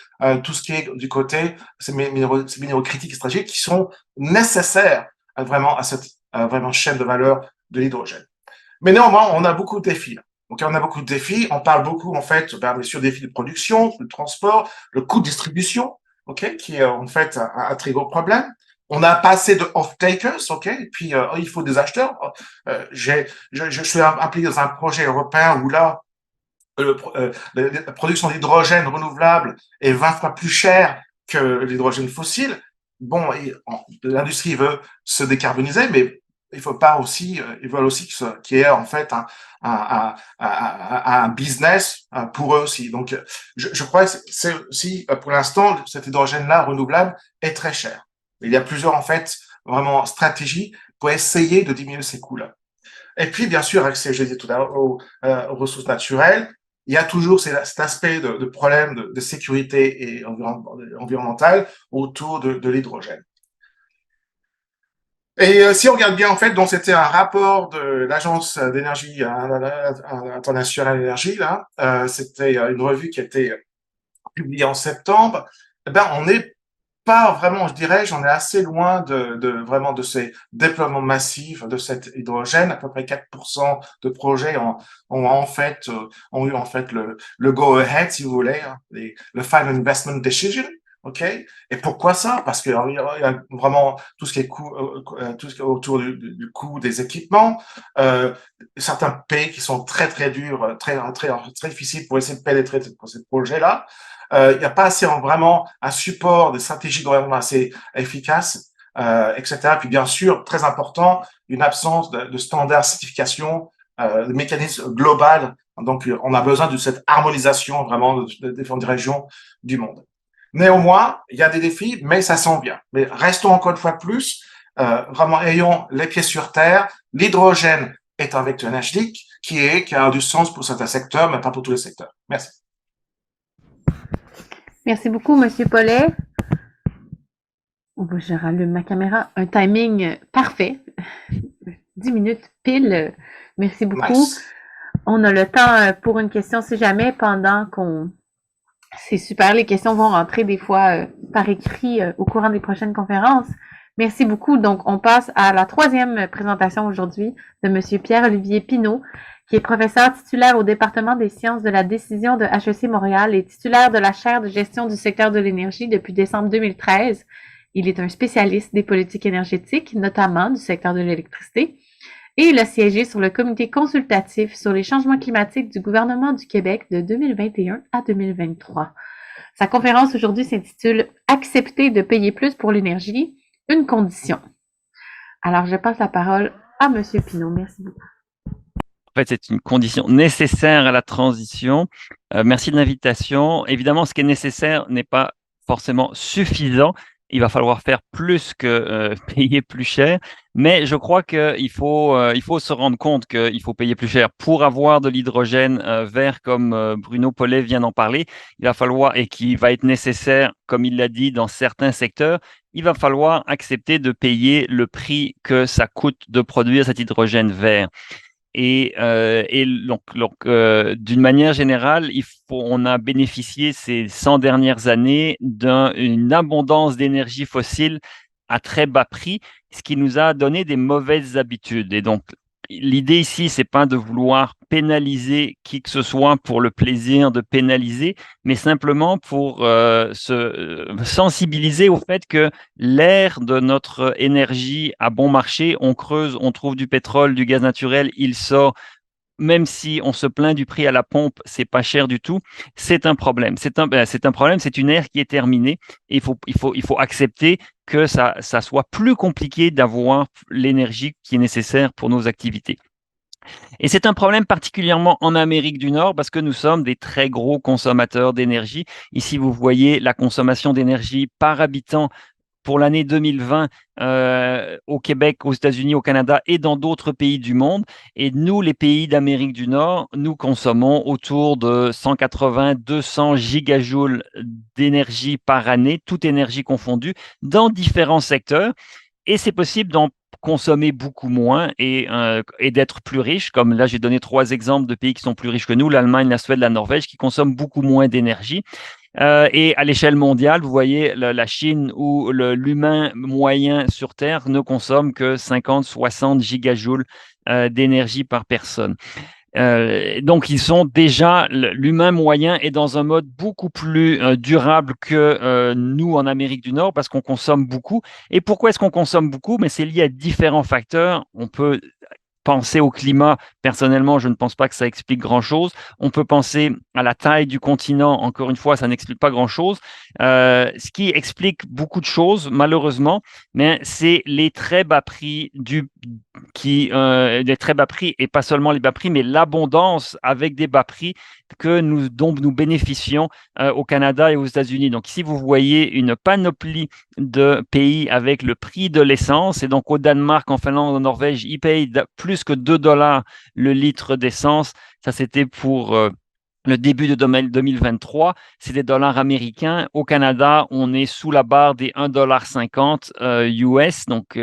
tout ce qui est du côté ces minéraux critiques et stratégiques qui sont nécessaires vraiment à cette vraiment chaîne de valeur de l'hydrogène. Mais néanmoins, on a beaucoup de défis. Donc, on a beaucoup de défis. On parle beaucoup, en fait, bien sûr, défis de production, de transport, le coût de distribution, ok, qui est en fait un très gros problème. On n'a pas assez de off-takers, ok, et puis il faut des acheteurs. Je suis impliqué dans un projet européen où là, la production d'hydrogène renouvelable est 20 fois plus chère que l'hydrogène fossile. Bon, l'industrie veut se décarboniser, mais il faut pas aussi, ils veulent aussi qu'il y ait en fait un business pour eux aussi. Donc, je crois que c'est aussi, pour l'instant, cet hydrogène-là renouvelable est très cher. Il y a plusieurs, en fait, vraiment stratégies pour essayer de diminuer ces coûts-là. Et puis, bien sûr, accès, je disais tout à l'heure, aux ressources naturelles. il y a toujours cet aspect de problème de sécurité et environnementale autour de l'hydrogène. Et si on regarde bien, en fait, donc c'était un rapport de l'Agence d'énergie internationale d'énergie, là. C'était une revue qui a été publiée en septembre. Eh ben, on n'est pas vraiment, je dirais, j'en ai assez loin vraiment de ces déploiements massifs de cet hydrogène. À peu près 4% de projets ont eu en fait le go-ahead, si vous voulez, hein, le Final Investment Decision. OK? Et pourquoi ça? Parce qu'il y a vraiment tout ce qui est tout ce qui est autour du coût des équipements, certains pays qui sont très, très durs, très, très, très difficiles pour essayer de pénétrer ces projets-là. Il n'y a pas assez vraiment un support des stratégies de gouvernement assez efficaces, etc. Puis bien sûr, très important, une absence de standards certification, de mécanismes global. Donc, on a besoin de cette harmonisation vraiment des différentes régions du monde. Néanmoins, il y a des défis, mais ça s'en vient. Mais restons encore une fois plus, vraiment ayons les pieds sur terre. L'hydrogène est un vecteur énergétique qui a du sens pour certains secteurs, mais pas pour tous les secteurs. Merci. Merci beaucoup, Monsieur Paulet. Je rallume ma caméra. Un timing parfait. 10 minutes pile. Merci beaucoup. Nice. On a le temps pour une question si jamais pendant qu'on... C'est super, les questions vont rentrer des fois par écrit au courant des prochaines conférences. Merci beaucoup. Donc, on passe à la troisième présentation aujourd'hui de Monsieur Pierre-Olivier Pinault, qui est professeur titulaire au département des sciences de la décision de HEC Montréal et titulaire de la chaire de gestion du secteur de l'énergie depuis décembre 2013. Il est un spécialiste des politiques énergétiques, notamment du secteur de l'électricité, et il a siégé sur le comité consultatif sur les changements climatiques du gouvernement du Québec de 2021 à 2023. Sa conférence aujourd'hui s'intitule « Accepter de payer plus pour l'énergie, une condition ». Alors, je passe la parole à M. Pinault. Merci beaucoup. En fait, c'est une condition nécessaire à la transition. Merci de l'invitation. Évidemment, ce qui est nécessaire n'est pas forcément suffisant. Il va falloir faire plus que payer plus cher. Mais je crois qu'il faut se rendre compte qu'il faut payer plus cher pour avoir de l'hydrogène vert, comme Bruno Paulet vient d'en parler. Il va falloir, et qui va être nécessaire, comme il l'a dit, dans certains secteurs, il va falloir accepter de payer le prix que ça coûte de produire cet hydrogène vert. Et donc d'une manière générale, on a bénéficié ces 100 dernières années d'une abondance d'énergie fossile à très bas prix, ce qui nous a donné des mauvaises habitudes. Et donc, l'idée ici, c'est pas de vouloir pénaliser qui que ce soit pour le plaisir de pénaliser, mais simplement pour se sensibiliser au fait que l'ère de notre énergie a bon marché, on creuse, on trouve du pétrole, du gaz naturel, il sort. Même si on se plaint du prix à la pompe, c'est pas cher du tout, c'est un problème. C'est un problème, c'est une ère qui est terminée. Et il faut accepter que ça soit plus compliqué d'avoir l'énergie qui est nécessaire pour nos activités. Et c'est un problème particulièrement en Amérique du Nord parce que nous sommes des très gros consommateurs d'énergie. Ici, vous voyez la consommation d'énergie par habitant pour l'année 2020 au Québec, aux États-Unis, au Canada et dans d'autres pays du monde. Et nous, les pays d'Amérique du Nord, nous consommons autour de 180-200 gigajoules d'énergie par année, toute énergie confondue, dans différents secteurs. Et c'est possible d'en consommer beaucoup moins et d'être plus riche. Comme là, j'ai donné 3 exemples de pays qui sont plus riches que nous, l'Allemagne, la Suède, la Norvège, qui consomment beaucoup moins d'énergie. Et à l'échelle mondiale, vous voyez la Chine où l'humain moyen sur Terre ne consomme que 50-60 gigajoules d'énergie par personne. Donc, ils sont déjà, l'humain moyen est dans un mode beaucoup plus durable que nous en Amérique du Nord parce qu'on consomme beaucoup. Et pourquoi est-ce qu'on consomme beaucoup? Mais c'est lié à différents facteurs. On peut penser au climat. Personnellement, je ne pense pas que ça explique grand-chose. On peut penser à la taille du continent. Encore une fois, ça n'explique pas grand-chose. Ce qui explique beaucoup de choses, malheureusement, mais c'est les très bas prix les très bas prix, et pas seulement les bas prix, mais l'abondance avec des bas prix dont nous bénéficions au Canada et aux États-Unis. Donc ici, vous voyez une panoplie de pays avec le prix de l'essence. Et donc au Danemark, en Finlande, en Norvège, ils payent plus que $2 le litre d'essence. Ça, c'était pour le début de 2023, c'est des dollars américains. Au Canada, on est sous la barre des 1,50 $ US, donc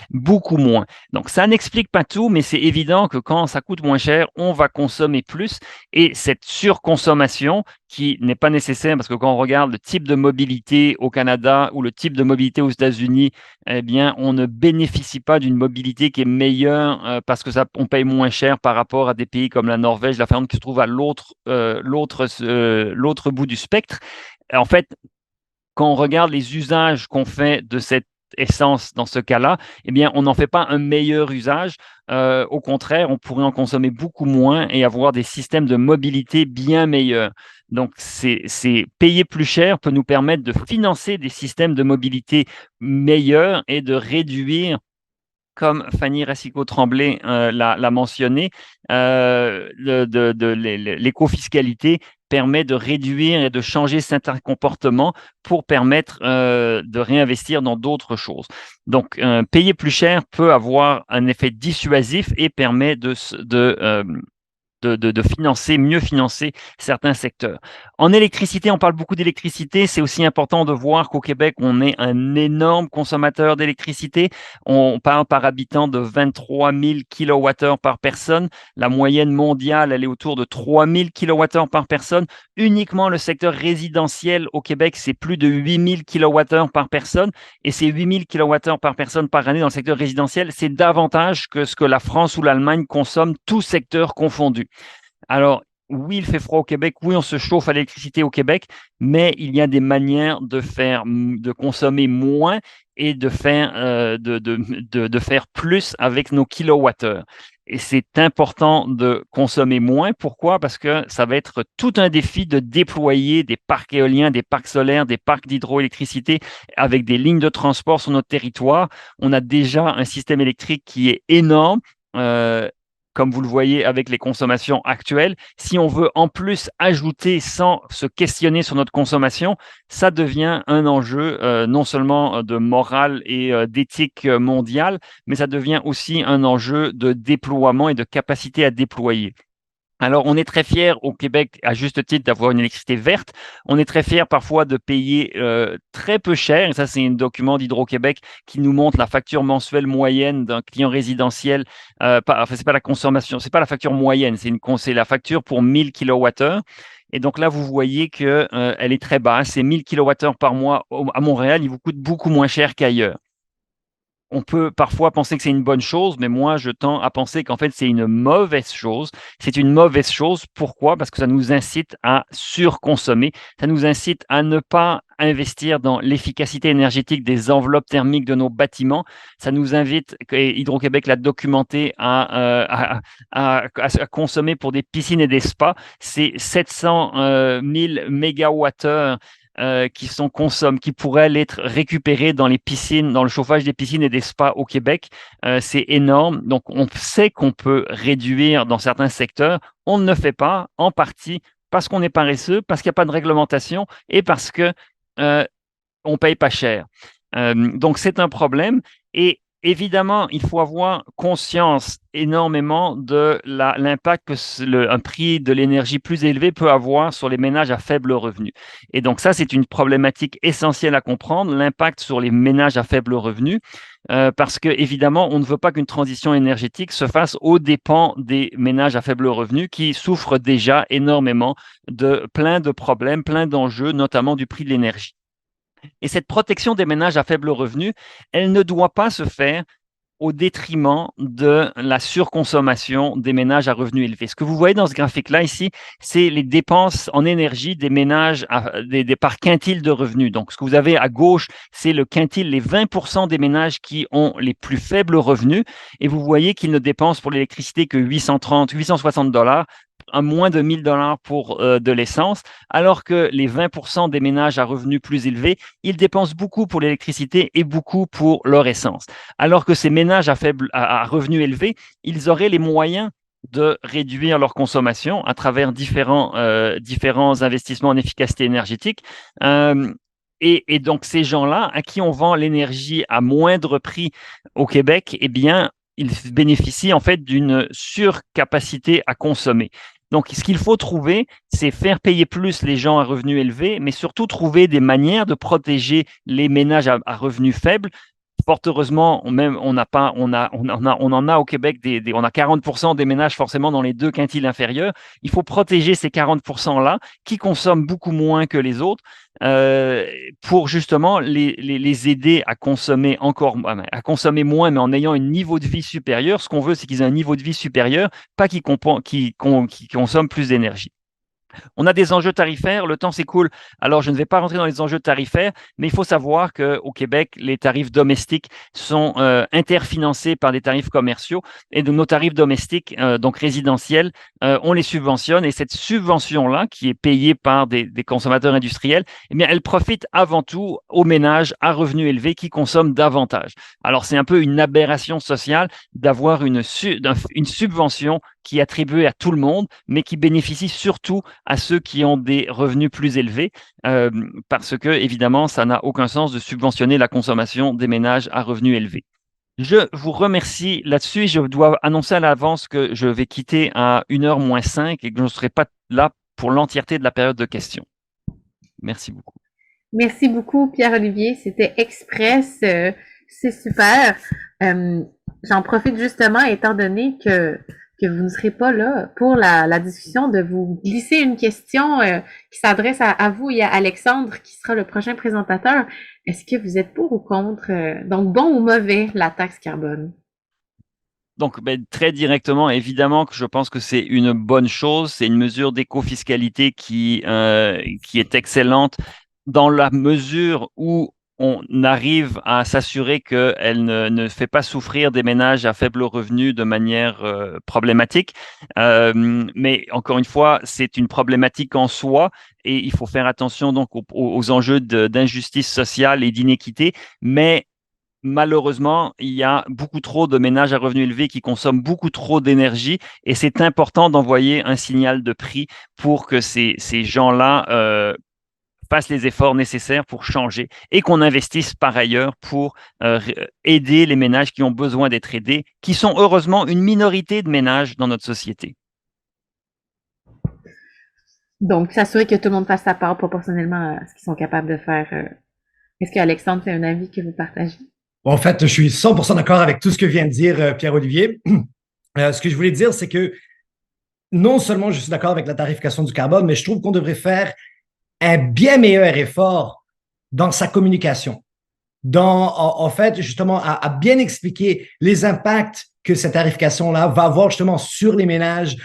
beaucoup moins. Donc, ça n'explique pas tout, mais c'est évident que quand ça coûte moins cher, on va consommer plus. Et cette surconsommation, qui n'est pas nécessaire, parce que quand on regarde le type de mobilité au Canada ou le type de mobilité aux États-Unis, eh bien, on ne bénéficie pas d'une mobilité qui est meilleure parce que on paye moins cher par rapport à des pays comme la Norvège, la Finlande, qui se trouvent à l'autre bout du spectre. En fait, quand on regarde les usages qu'on fait de cette essence dans ce cas-là, eh bien, on n'en fait pas un meilleur usage. Au contraire, on pourrait en consommer beaucoup moins et avoir des systèmes de mobilité bien meilleurs. Donc, c'est payer plus cher peut nous permettre de financer des systèmes de mobilité meilleurs et de réduire, comme Fanny Racicot-Tremblay l'a mentionné, l'écofiscalité permet de réduire et de changer certains comportements pour permettre de réinvestir dans d'autres choses. Donc, payer plus cher peut avoir un effet dissuasif et permet de financer, mieux financer certains secteurs. En électricité, on parle beaucoup d'électricité. C'est aussi important de voir qu'au Québec, on est un énorme consommateur d'électricité. On parle par habitant de 23 000 kWh par personne. La moyenne mondiale, elle est autour de 3 000 kWh par personne. Uniquement le secteur résidentiel au Québec, c'est plus de 8 000 kWh par personne. Et ces 8 000 kWh par personne par année dans le secteur résidentiel, c'est davantage que ce que la France ou l'Allemagne consomment, tous secteurs confondus. Alors, oui, il fait froid au Québec, oui, on se chauffe à l'électricité au Québec, mais il y a des manières de consommer moins et de faire plus avec nos kilowattheures. Et c'est important de consommer moins. Pourquoi? Parce que ça va être tout un défi de déployer des parcs éoliens, des parcs solaires, des parcs d'hydroélectricité avec des lignes de transport sur notre territoire. On a déjà un système électrique qui est énorme. Comme vous le voyez avec les consommations actuelles. Si on veut en plus ajouter sans se questionner sur notre consommation, ça devient un enjeu non seulement de morale et d'éthique mondiale, mais ça devient aussi un enjeu de déploiement et de capacité à déployer. Alors, on est très fiers au Québec, à juste titre, d'avoir une électricité verte. On est très fiers parfois de payer très peu cher. Et ça, c'est un document d'Hydro-Québec qui nous montre la facture mensuelle moyenne d'un client résidentiel. C'est pas la consommation, c'est pas la facture moyenne, c'est la facture pour 1000 kWh. Et donc là, vous voyez que elle est très basse. C'est 1000 kWh par mois à Montréal. Il vous coûte beaucoup moins cher qu'ailleurs. On peut parfois penser que c'est une bonne chose, mais moi, je tends à penser qu'en fait, c'est une mauvaise chose. C'est une mauvaise chose. Pourquoi? Parce que ça nous incite à surconsommer. Ça nous incite à ne pas investir dans l'efficacité énergétique des enveloppes thermiques de nos bâtiments. Ça nous invite, et Hydro-Québec l'a documenté, à consommer pour des piscines et des spas. C'est 700 000 mégawattheures qui pourraient être récupérés dans les piscines, dans le chauffage des piscines et des spas au Québec. C'est énorme. Donc, on sait qu'on peut réduire dans certains secteurs. On ne le fait pas, en partie parce qu'on est paresseux, parce qu'il n'y a pas de réglementation et parce que on paye pas cher. Donc, c'est un problème. Et évidemment, il faut avoir conscience énormément de l'impact que un prix de l'énergie plus élevé peut avoir sur les ménages à faible revenu. Et donc ça, c'est une problématique essentielle à comprendre, l'impact sur les ménages à faible revenu, parce que évidemment, on ne veut pas qu'une transition énergétique se fasse aux dépens des ménages à faible revenu qui souffrent déjà énormément de plein de problèmes, plein d'enjeux, notamment du prix de l'énergie. Et cette protection des ménages à faible revenu, elle ne doit pas se faire au détriment de la surconsommation des ménages à revenus élevés. Ce que vous voyez dans ce graphique-là ici, c'est les dépenses en énergie des ménages par quintile de revenus. Donc, ce que vous avez à gauche, c'est le quintile, les 20% des ménages qui ont les plus faibles revenus. Et vous voyez qu'ils ne dépensent pour l'électricité que 860 $, à moins de 1000 $ pour de l'essence, alors que les 20% des ménages à revenus plus élevés, ils dépensent beaucoup pour l'électricité et beaucoup pour leur essence. Alors que ces ménages à revenus élevés, ils auraient les moyens de réduire leur consommation à travers différents investissements en efficacité énergétique. Et donc, ces gens-là, à qui on vend l'énergie à moindre prix au Québec, eh bien, ils bénéficient en fait d'une surcapacité à consommer. Donc, ce qu'il faut trouver, c'est faire payer plus les gens à revenus élevés, mais surtout trouver des manières de protéger les ménages à revenus faibles. Fort heureusement, on en a au Québec, on a 40% des ménages forcément dans les 2 quintiles inférieurs. Il faut protéger ces 40%-là qui consomment beaucoup moins que les autres pour justement les aider à consommer moins, mais en ayant un niveau de vie supérieur. Ce qu'on veut, c'est qu'ils aient un niveau de vie supérieur, pas qu'ils consomment plus d'énergie. On a des enjeux tarifaires, le temps s'écoule, alors je ne vais pas rentrer dans les enjeux tarifaires, mais il faut savoir qu'au Québec, les tarifs domestiques sont interfinancés par des tarifs commerciaux et de nos tarifs domestiques, donc résidentiels, on les subventionne et cette subvention-là, qui est payée par des consommateurs industriels, eh bien, elle profite avant tout aux ménages à revenus élevés qui consomment davantage. Alors, c'est un peu une aberration sociale d'avoir une subvention qui est attribuée à tout le monde, mais qui bénéficie surtout à ceux qui ont des revenus plus élevés, parce que, évidemment, ça n'a aucun sens de subventionner la consommation des ménages à revenus élevés. Je vous remercie là-dessus et je dois annoncer à l'avance que je vais quitter à 1h moins 5 et que je ne serai pas là pour l'entièreté de la période de questions. Merci beaucoup. Merci beaucoup, Pierre-Olivier. C'était express. C'est super. J'en profite justement, étant donné que vous ne serez pas là pour la discussion, de vous glisser une question qui s'adresse à vous et à Alexandre, qui sera le prochain présentateur. Est-ce que vous êtes pour ou contre, donc bon ou mauvais, la taxe carbone? Donc, très directement, évidemment que je pense que c'est une bonne chose. C'est une mesure d'éco-fiscalité qui est excellente dans la mesure où on arrive à s'assurer qu'elle ne fait pas souffrir des ménages à faible revenu de manière problématique. Mais encore une fois, c'est une problématique en soi et il faut faire attention donc aux enjeux d'injustice sociale et d'inéquité. Mais malheureusement, il y a beaucoup trop de ménages à revenus élevés qui consomment beaucoup trop d'énergie et c'est important d'envoyer un signal de prix pour que ces gens-là fassent les efforts nécessaires pour changer et qu'on investisse par ailleurs pour aider les ménages qui ont besoin d'être aidés, qui sont heureusement une minorité de ménages dans notre société. Donc, s'assurer que tout le monde fasse sa part proportionnellement à ce qu'ils sont capables de faire. Est-ce que Alexandre, c'est un avis que vous partagez? En fait, je suis 100% d'accord avec tout ce que vient de dire Pierre-Olivier. Ce que je voulais dire, c'est que non seulement je suis d'accord avec la tarification du carbone, mais je trouve qu'on devrait faire un bien meilleur effort dans sa communication, en fait, justement, à bien expliquer les impacts que cette tarification-là va avoir justement sur les ménages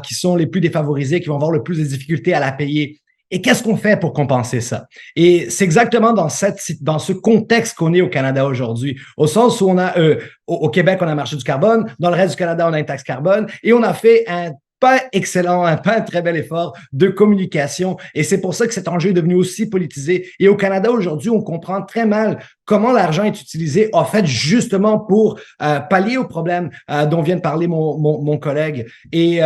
qui sont les plus défavorisés, qui vont avoir le plus de difficultés à la payer. Et qu'est-ce qu'on fait pour compenser ça? Et c'est exactement dans ce contexte qu'on est au Canada aujourd'hui, au sens où on a, au Québec, on a un marché du carbone, dans le reste du Canada, on a une taxe carbone, et on a fait un très bel effort de communication. Et c'est pour ça que cet enjeu est devenu aussi politisé. Et au Canada, aujourd'hui, on comprend très mal comment l'argent est utilisé, en fait, justement pour pallier aux problèmes dont vient de parler mon collègue. Et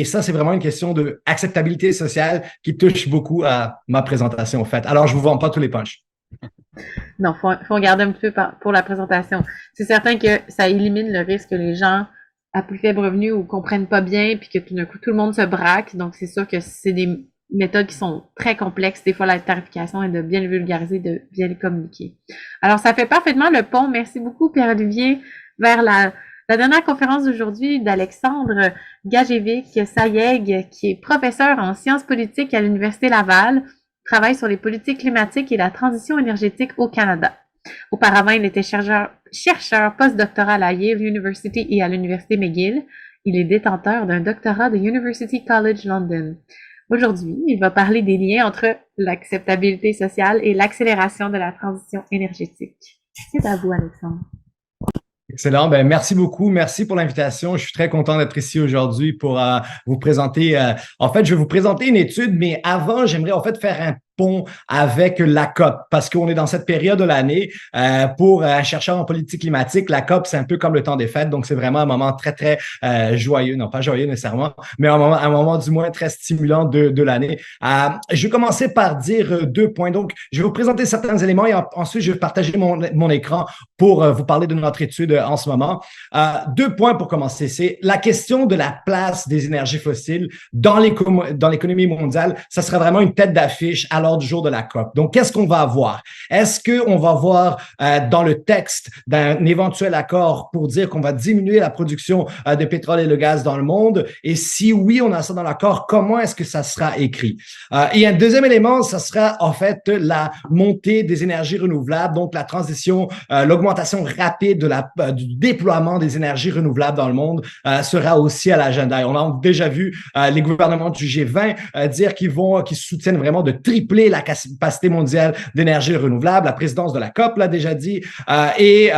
ça, c'est vraiment une question de acceptabilité sociale qui touche beaucoup à ma présentation, en fait. Alors, je vous vends pas tous les punchs. Non, faut regarder un petit peu pour la présentation. C'est certain que ça élimine le risque que les gens à plus faible revenu ou comprennent pas bien, puis que tout d'un coup, tout le monde se braque. Donc, c'est sûr que c'est des méthodes qui sont très complexes. Des fois, la tarification est de bien le vulgariser, de bien le communiquer. Alors, ça fait parfaitement le pont. Merci beaucoup, Pierre-Olivier, vers la dernière conférence d'aujourd'hui d'Alexandre Gajevic-Sayeg, qui est professeur en sciences politiques à l'Université Laval, travaille sur les politiques climatiques et la transition énergétique au Canada. Auparavant, il était chercheur postdoctoral à Yale University et à l'Université McGill. Il est détenteur d'un doctorat de University College London. Aujourd'hui, il va parler des liens entre l'acceptabilité sociale et l'accélération de la transition énergétique. C'est à vous, Alexandre. Excellent. Ben, merci beaucoup. Merci pour l'invitation. Je suis très content d'être ici aujourd'hui pour vous présenter. En fait, je vais vous présenter une étude, mais avant, j'aimerais en fait faire un pont avec la COP parce qu'on est dans cette période de l'année pour un chercheur en politique climatique. La COP, c'est un peu comme le temps des fêtes, donc c'est vraiment un moment très, très joyeux, non pas joyeux nécessairement, mais un moment du moins très stimulant de l'année. Je vais commencer par dire 2 points. Donc, je vais vous présenter certains éléments et ensuite, je vais partager mon écran pour vous parler de notre étude en ce moment. 2 points pour commencer. C'est la question de la place des énergies fossiles dans l'économie mondiale. Ça sera vraiment une tête d'affiche à l'ordre du jour de la COP. Donc, qu'est-ce qu'on va avoir? Est-ce qu'on va voir dans le texte d'un éventuel accord pour dire qu'on va diminuer la production de pétrole et de gaz dans le monde? Et si oui, on a ça dans l'accord, comment est-ce que ça sera écrit? Et un deuxième élément, ça sera en fait la montée des énergies renouvelables, donc la transition, l'augmentation rapide du déploiement des énergies renouvelables dans le monde sera aussi à l'agenda. Et on a déjà vu les gouvernements du G20 dire qu'ils soutiennent vraiment de tripler la capacité mondiale d'énergie renouvelable. La présidence de la COP l'a déjà dit et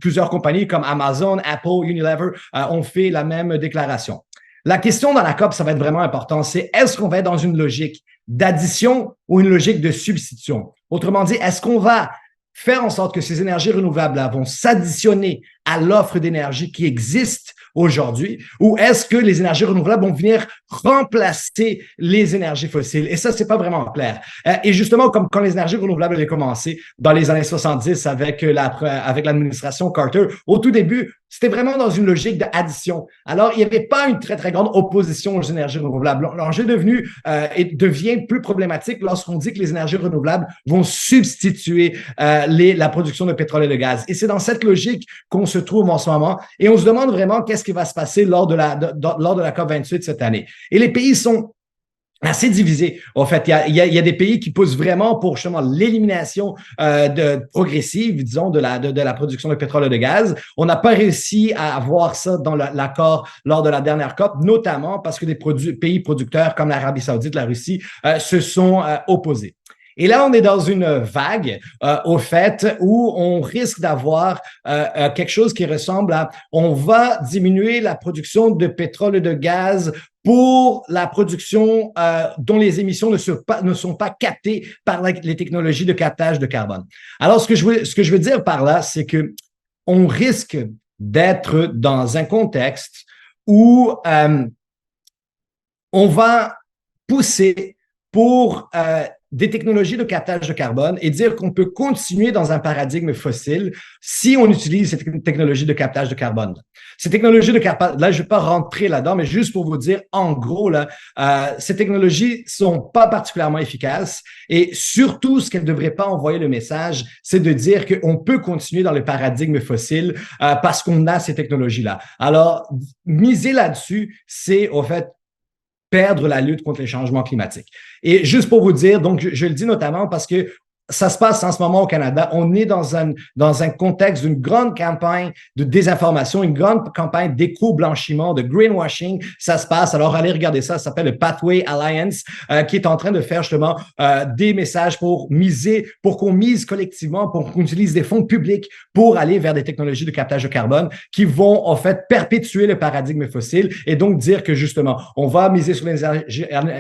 plusieurs compagnies comme Amazon, Apple, Unilever ont fait la même déclaration. La question dans la COP, ça va être vraiment important, c'est est-ce qu'on va être dans une logique d'addition ou une logique de substitution? Autrement dit, est-ce qu'on va faire en sorte que ces énergies renouvelables-là vont s'additionner à l'offre d'énergie qui existe aujourd'hui, ou est-ce que les énergies renouvelables vont venir remplacer les énergies fossiles? Et ça, c'est pas vraiment clair. Et justement, comme quand les énergies renouvelables avaient commencé dans les années 70 avec l'administration Carter, au tout début, c'était vraiment dans une logique d'addition. Alors, il n'y avait pas une très, très grande opposition aux énergies renouvelables. L'enjeu devient plus problématique lorsqu'on dit que les énergies renouvelables vont substituer la production de pétrole et de gaz. Et c'est dans cette logique qu'on se trouve en ce moment. Et on se demande vraiment qu'est-ce qui va se passer lors de la COP28 cette année. Et les pays sont assez divisés. En fait, il y a des pays qui poussent vraiment pour justement l'élimination progressive, disons, de la production de pétrole et de gaz. On n'a pas réussi à avoir ça dans l'accord lors de la dernière COP, notamment parce que des pays producteurs comme l'Arabie Saoudite, la Russie, se sont opposés. Et là, on est dans une vague, au fait, où on risque d'avoir quelque chose qui ressemble à on va diminuer la production de pétrole et de gaz pour la production dont les émissions ne sont pas captées par les technologies de captage de carbone. Alors, ce que je veux dire par là, c'est que on risque d'être dans un contexte où on va pousser pour des technologies de captage de carbone et dire qu'on peut continuer dans un paradigme fossile si on utilise ces technologies de captage de carbone. Ces technologies de captage, là, je ne vais pas rentrer là-dedans, mais juste pour vous dire, en gros, là, ces technologies sont pas particulièrement efficaces et surtout, ce qu'elles ne devraient pas envoyer le message, c'est de dire qu'on peut continuer dans le paradigme fossile parce qu'on a ces technologies-là. Alors, miser là-dessus, c'est au fait perdre la lutte contre les changements climatiques. Et juste pour vous dire, donc je le dis notamment parce que ça se passe en ce moment au Canada. On est dans un contexte d'une grande campagne de désinformation, une grande campagne d'éco-blanchiment, de greenwashing. Ça se passe. Alors, allez regarder ça. Ça s'appelle le Pathway Alliance, qui est en train de faire justement des messages pour qu'on mise collectivement, pour qu'on utilise des fonds publics pour aller vers des technologies de captage de carbone qui vont, en fait, perpétuer le paradigme fossile et donc dire que, justement, on va miser sur les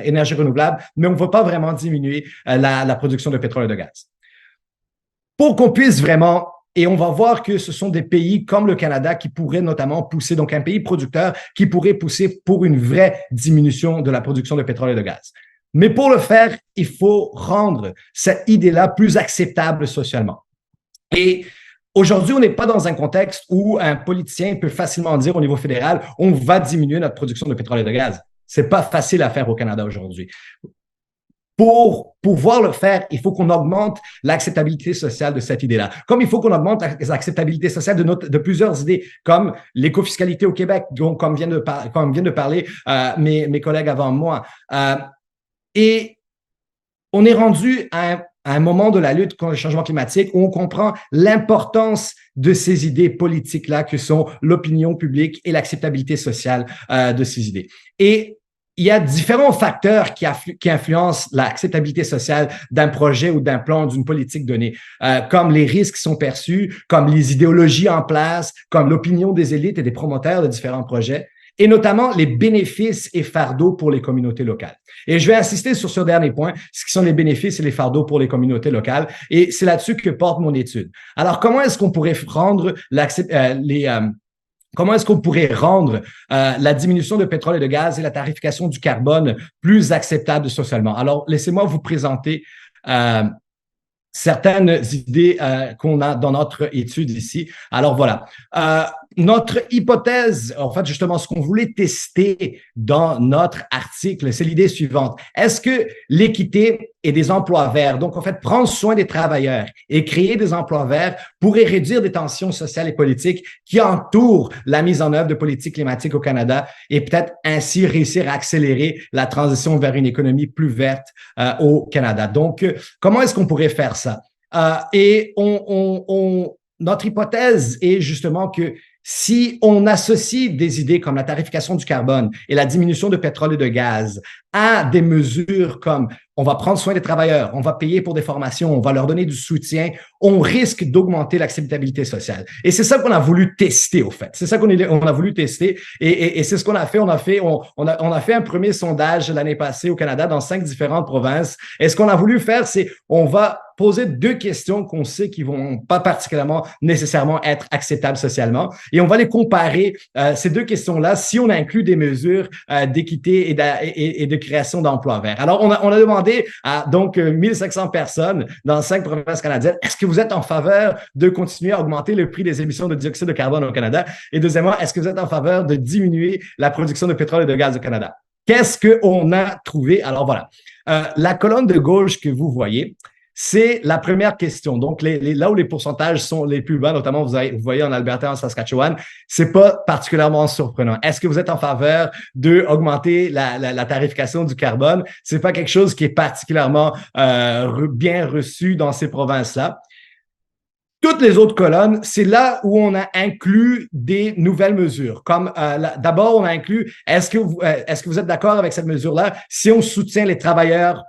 énergies renouvelables, mais on ne va pas vraiment diminuer la production de pétrole et de gaz. Pour qu'on puisse vraiment, et on va voir que ce sont des pays comme le Canada qui pourraient notamment pousser, donc un pays producteur qui pourrait pousser pour une vraie diminution de la production de pétrole et de gaz. Mais pour le faire, il faut rendre cette idée-là plus acceptable socialement. Et aujourd'hui, on n'est pas dans un contexte où un politicien peut facilement dire au niveau fédéral, on va diminuer notre production de pétrole et de gaz. C'est pas facile à faire au Canada aujourd'hui. Pour pouvoir le faire, il faut qu'on augmente l'acceptabilité sociale de cette idée-là. Comme il faut qu'on augmente l'acceptabilité sociale de plusieurs idées, comme l'écofiscalité au Québec, dont, comme viennent de parler mes collègues avant moi. Et on est rendu à un moment de la lutte contre le changement climatique où on comprend l'importance de ces idées politiques-là que sont l'opinion publique et l'acceptabilité sociale de ces idées. Et il y a différents facteurs qui influencent l'acceptabilité sociale d'un projet ou d'un plan, d'une politique donnée, comme les risques qui sont perçus, comme les idéologies en place, comme l'opinion des élites et des promoteurs de différents projets. et notamment les bénéfices et fardeaux pour les communautés locales. Et je vais insister sur ce dernier point, ce qui sont les bénéfices et les fardeaux pour les communautés locales, et c'est là-dessus que porte mon étude. Alors, comment est-ce qu'on pourrait rendre comment est-ce qu'on pourrait rendre la diminution de pétrole et de gaz et la tarification du carbone plus acceptable socialement? Alors, laissez-moi vous présenter certaines idées qu'on a dans notre étude ici. Alors voilà, notre hypothèse, en fait, justement, ce qu'on voulait tester dans notre article, c'est l'idée suivante. Est-ce que l'équité et des emplois verts, donc en fait, prendre soin des travailleurs et créer des emplois verts pourrait réduire des tensions sociales et politiques qui entourent la mise en œuvre de politiques climatiques au Canada et peut-être ainsi réussir à accélérer la transition vers une économie plus verte au Canada. Donc, comment est-ce qu'on pourrait faire ça? Notre hypothèse est justement que si on associe des idées comme la tarification du carbone et la diminution de pétrole et de gaz à des mesures comme on va prendre soin des travailleurs, on va payer pour des formations, on va leur donner du soutien, on risque d'augmenter l'acceptabilité sociale. Et c'est ça qu'on a voulu tester, au fait. C'est ça qu'on a voulu tester et c'est ce qu'on a fait. On a fait un premier sondage l'année passée au Canada dans 5 différentes provinces. Et ce qu'on a voulu faire, c'est on va poser 2 questions qu'on sait qui vont pas particulièrement nécessairement être acceptables socialement. Et on va les comparer, ces 2 questions-là, si on inclut des mesures d'équité et de création d'emplois verts. Alors, on a demandé à donc 1500 personnes dans 5 provinces canadiennes, est-ce que vous êtes en faveur de continuer à augmenter le prix des émissions de dioxyde de carbone au Canada? Et deuxièmement, est-ce que vous êtes en faveur de diminuer la production de pétrole et de gaz au Canada? Qu'est-ce qu'on a trouvé? Alors voilà, la colonne de gauche que vous voyez, c'est la première question. Donc, là où les pourcentages sont les plus bas, notamment vous voyez en Alberta, en Saskatchewan, c'est pas particulièrement surprenant. Est-ce que vous êtes en faveur d'augmenter la tarification du carbone? C'est pas quelque chose qui est particulièrement bien reçu dans ces provinces-là. Toutes les autres colonnes, c'est là où on a inclus des nouvelles mesures. Comme d'abord, on a inclus, est-ce que vous êtes d'accord avec cette mesure-là si on soutient les travailleurs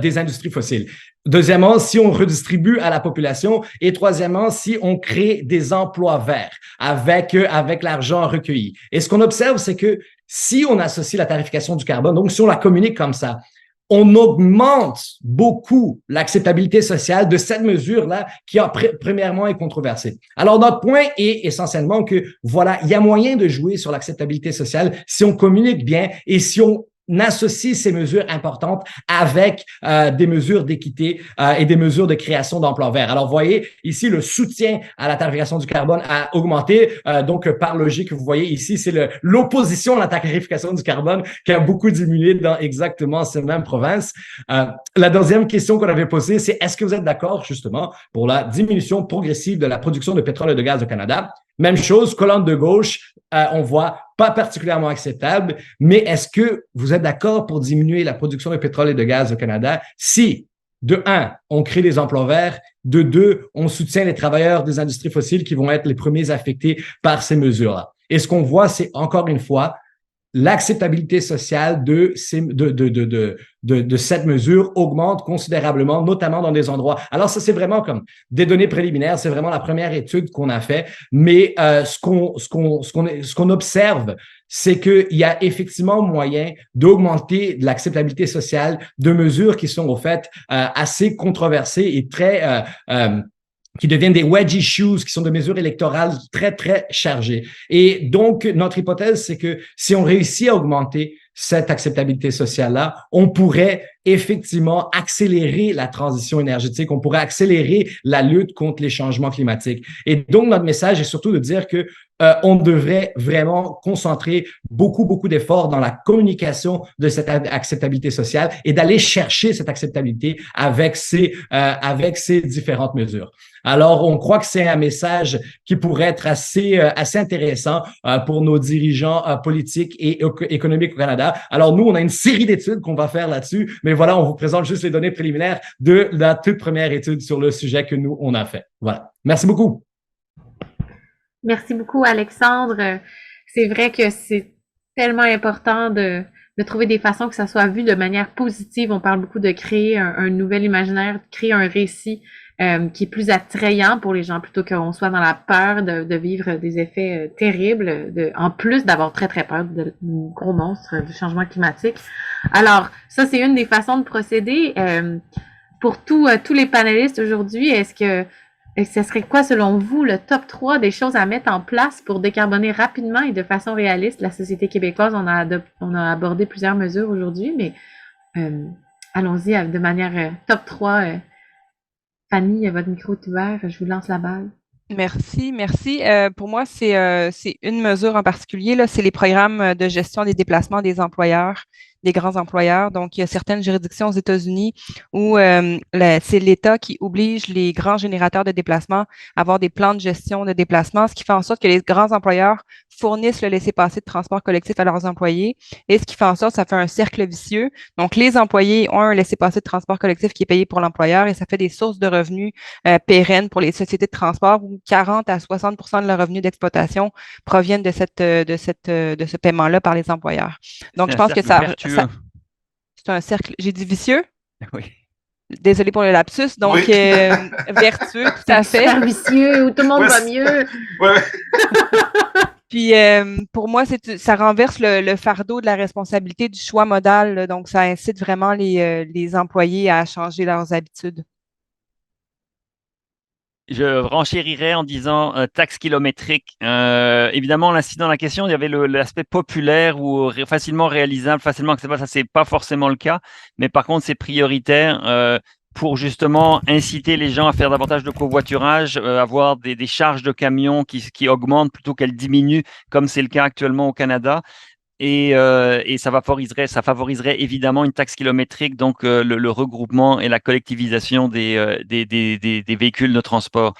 des industries fossiles? Deuxièmement, si on redistribue à la population. Et troisièmement, si on crée des emplois verts avec l'argent recueilli. Et ce qu'on observe, c'est que si on associe la tarification du carbone, donc si on la communique comme ça, on augmente beaucoup l'acceptabilité sociale de cette mesure-là qui, premièrement, est controversée. Alors, notre point est essentiellement que, voilà, il y a moyen de jouer sur l'acceptabilité sociale si on communique bien et si on associe ces mesures importantes avec des mesures d'équité et des mesures de création d'emplois verts. Alors, vous voyez, ici, le soutien à la tarification du carbone a augmenté. Donc, par logique, vous voyez ici, c'est l'opposition à la tarification du carbone qui a beaucoup diminué dans exactement ces mêmes provinces. La deuxième question qu'on avait posée, c'est est-ce que vous êtes d'accord, justement, pour la diminution progressive de la production de pétrole et de gaz au Canada? Même chose, colonne de gauche, on voit pas particulièrement acceptable, mais est-ce que vous êtes d'accord pour diminuer la production de pétrole et de gaz au Canada si, de 1, on crée des emplois verts, de 2, on soutient les travailleurs des industries fossiles qui vont être les premiers affectés par ces mesures-là? Et ce qu'on voit, c'est encore une fois, l'acceptabilité sociale de cette mesure augmente considérablement, notamment dans des endroits. Alors, ça, c'est vraiment comme des données préliminaires. C'est vraiment la première étude qu'on a fait. Mais ce qu'on observe, c'est qu'il y a effectivement moyen d'augmenter l'acceptabilité sociale de mesures qui sont, au fait, assez controversées et très qui deviennent des wedge issues, qui sont des mesures électorales très, très chargées. Et donc, notre hypothèse, c'est que si on réussit à augmenter cette acceptabilité sociale-là, on pourrait effectivement accélérer la transition énergétique, on pourrait accélérer la lutte contre les changements climatiques. Et donc, notre message est surtout de dire que on devrait vraiment concentrer beaucoup d'efforts dans la communication de cette acceptabilité sociale et d'aller chercher cette acceptabilité avec ces différentes mesures. Alors, on croit que c'est un message qui pourrait être assez intéressant pour nos dirigeants politiques et économiques au Canada. Alors, nous, on a une série d'études qu'on va faire là-dessus, mais voilà, on vous présente juste les données préliminaires de la toute première étude sur le sujet que nous, on a fait. Voilà. Merci beaucoup. Merci beaucoup, Alexandre. C'est vrai que c'est tellement important de trouver des façons que ça soit vu de manière positive. On parle beaucoup de créer un nouvel imaginaire, de créer un récit qui est plus attrayant pour les gens plutôt qu'on soit dans la peur de vivre des effets terribles, en plus d'avoir très très peur du gros monstre du changement climatique. Alors, ça c'est une des façons de procéder. Pour tous les panélistes aujourd'hui, ce serait quoi selon vous le top 3 des choses à mettre en place pour décarboner rapidement et de façon réaliste la société québécoise? On a abordé plusieurs mesures aujourd'hui, mais allons-y de manière top 3. Fanny, votre micro est ouvert, je vous lance la balle. Merci. Pour moi, c'est une mesure en particulier, là, c'est les programmes de gestion des déplacements des employeurs, des grands employeurs. Donc, il y a certaines juridictions aux États-Unis où c'est l'État qui oblige les grands générateurs de déplacement à avoir des plans de gestion de déplacement, ce qui fait en sorte que les grands employeurs fournissent le laissez-passer de transport collectif à leurs employés. Et ce qui fait en sorte, ça fait un cercle vicieux. Donc, les employés ont un laissez-passer de transport collectif qui est payé pour l'employeur et ça fait des sources de revenus pérennes pour les sociétés de transport où 40 à 60 de leurs revenus d'exploitation proviennent de ce paiement-là par les employeurs. Donc, je pense que c'est un cercle. J'ai dit vicieux? Oui. Désolée pour le lapsus. Donc, Oui. vertueux, tout à fait. Super vicieux, où tout le monde va mieux. Ouais. Puis, pour moi, ça renverse le fardeau de la responsabilité du choix modal. Là. Donc, ça incite vraiment les employés à changer leurs habitudes. Je renchérirais en disant taxe kilométrique. Évidemment, l'incident dans la question, il y avait l'aspect populaire ou facilement réalisable, facilement acceptable. Ça, c'est pas forcément le cas, mais par contre, c'est prioritaire pour justement inciter les gens à faire davantage de covoiturage, avoir des charges de camions qui augmentent plutôt qu'elles diminuent, comme c'est le cas actuellement au Canada. Et ça favoriserait évidemment une taxe kilométrique, donc le regroupement et la collectivisation des véhicules de transport.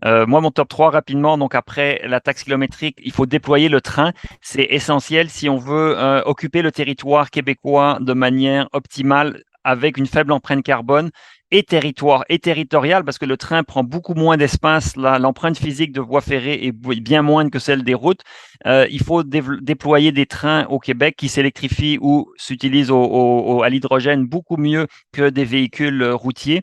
Moi, mon top 3 rapidement, donc après la taxe kilométrique, il faut déployer le train. C'est essentiel si on veut occuper le territoire québécois de manière optimale avec une faible empreinte carbone et territoriale, parce que le train prend beaucoup moins d'espace. L'empreinte physique de voies ferrées est bien moindre que celle des routes. Il faut déployer des trains au Québec qui s'électrifient ou s'utilisent à l'hydrogène beaucoup mieux que des véhicules routiers.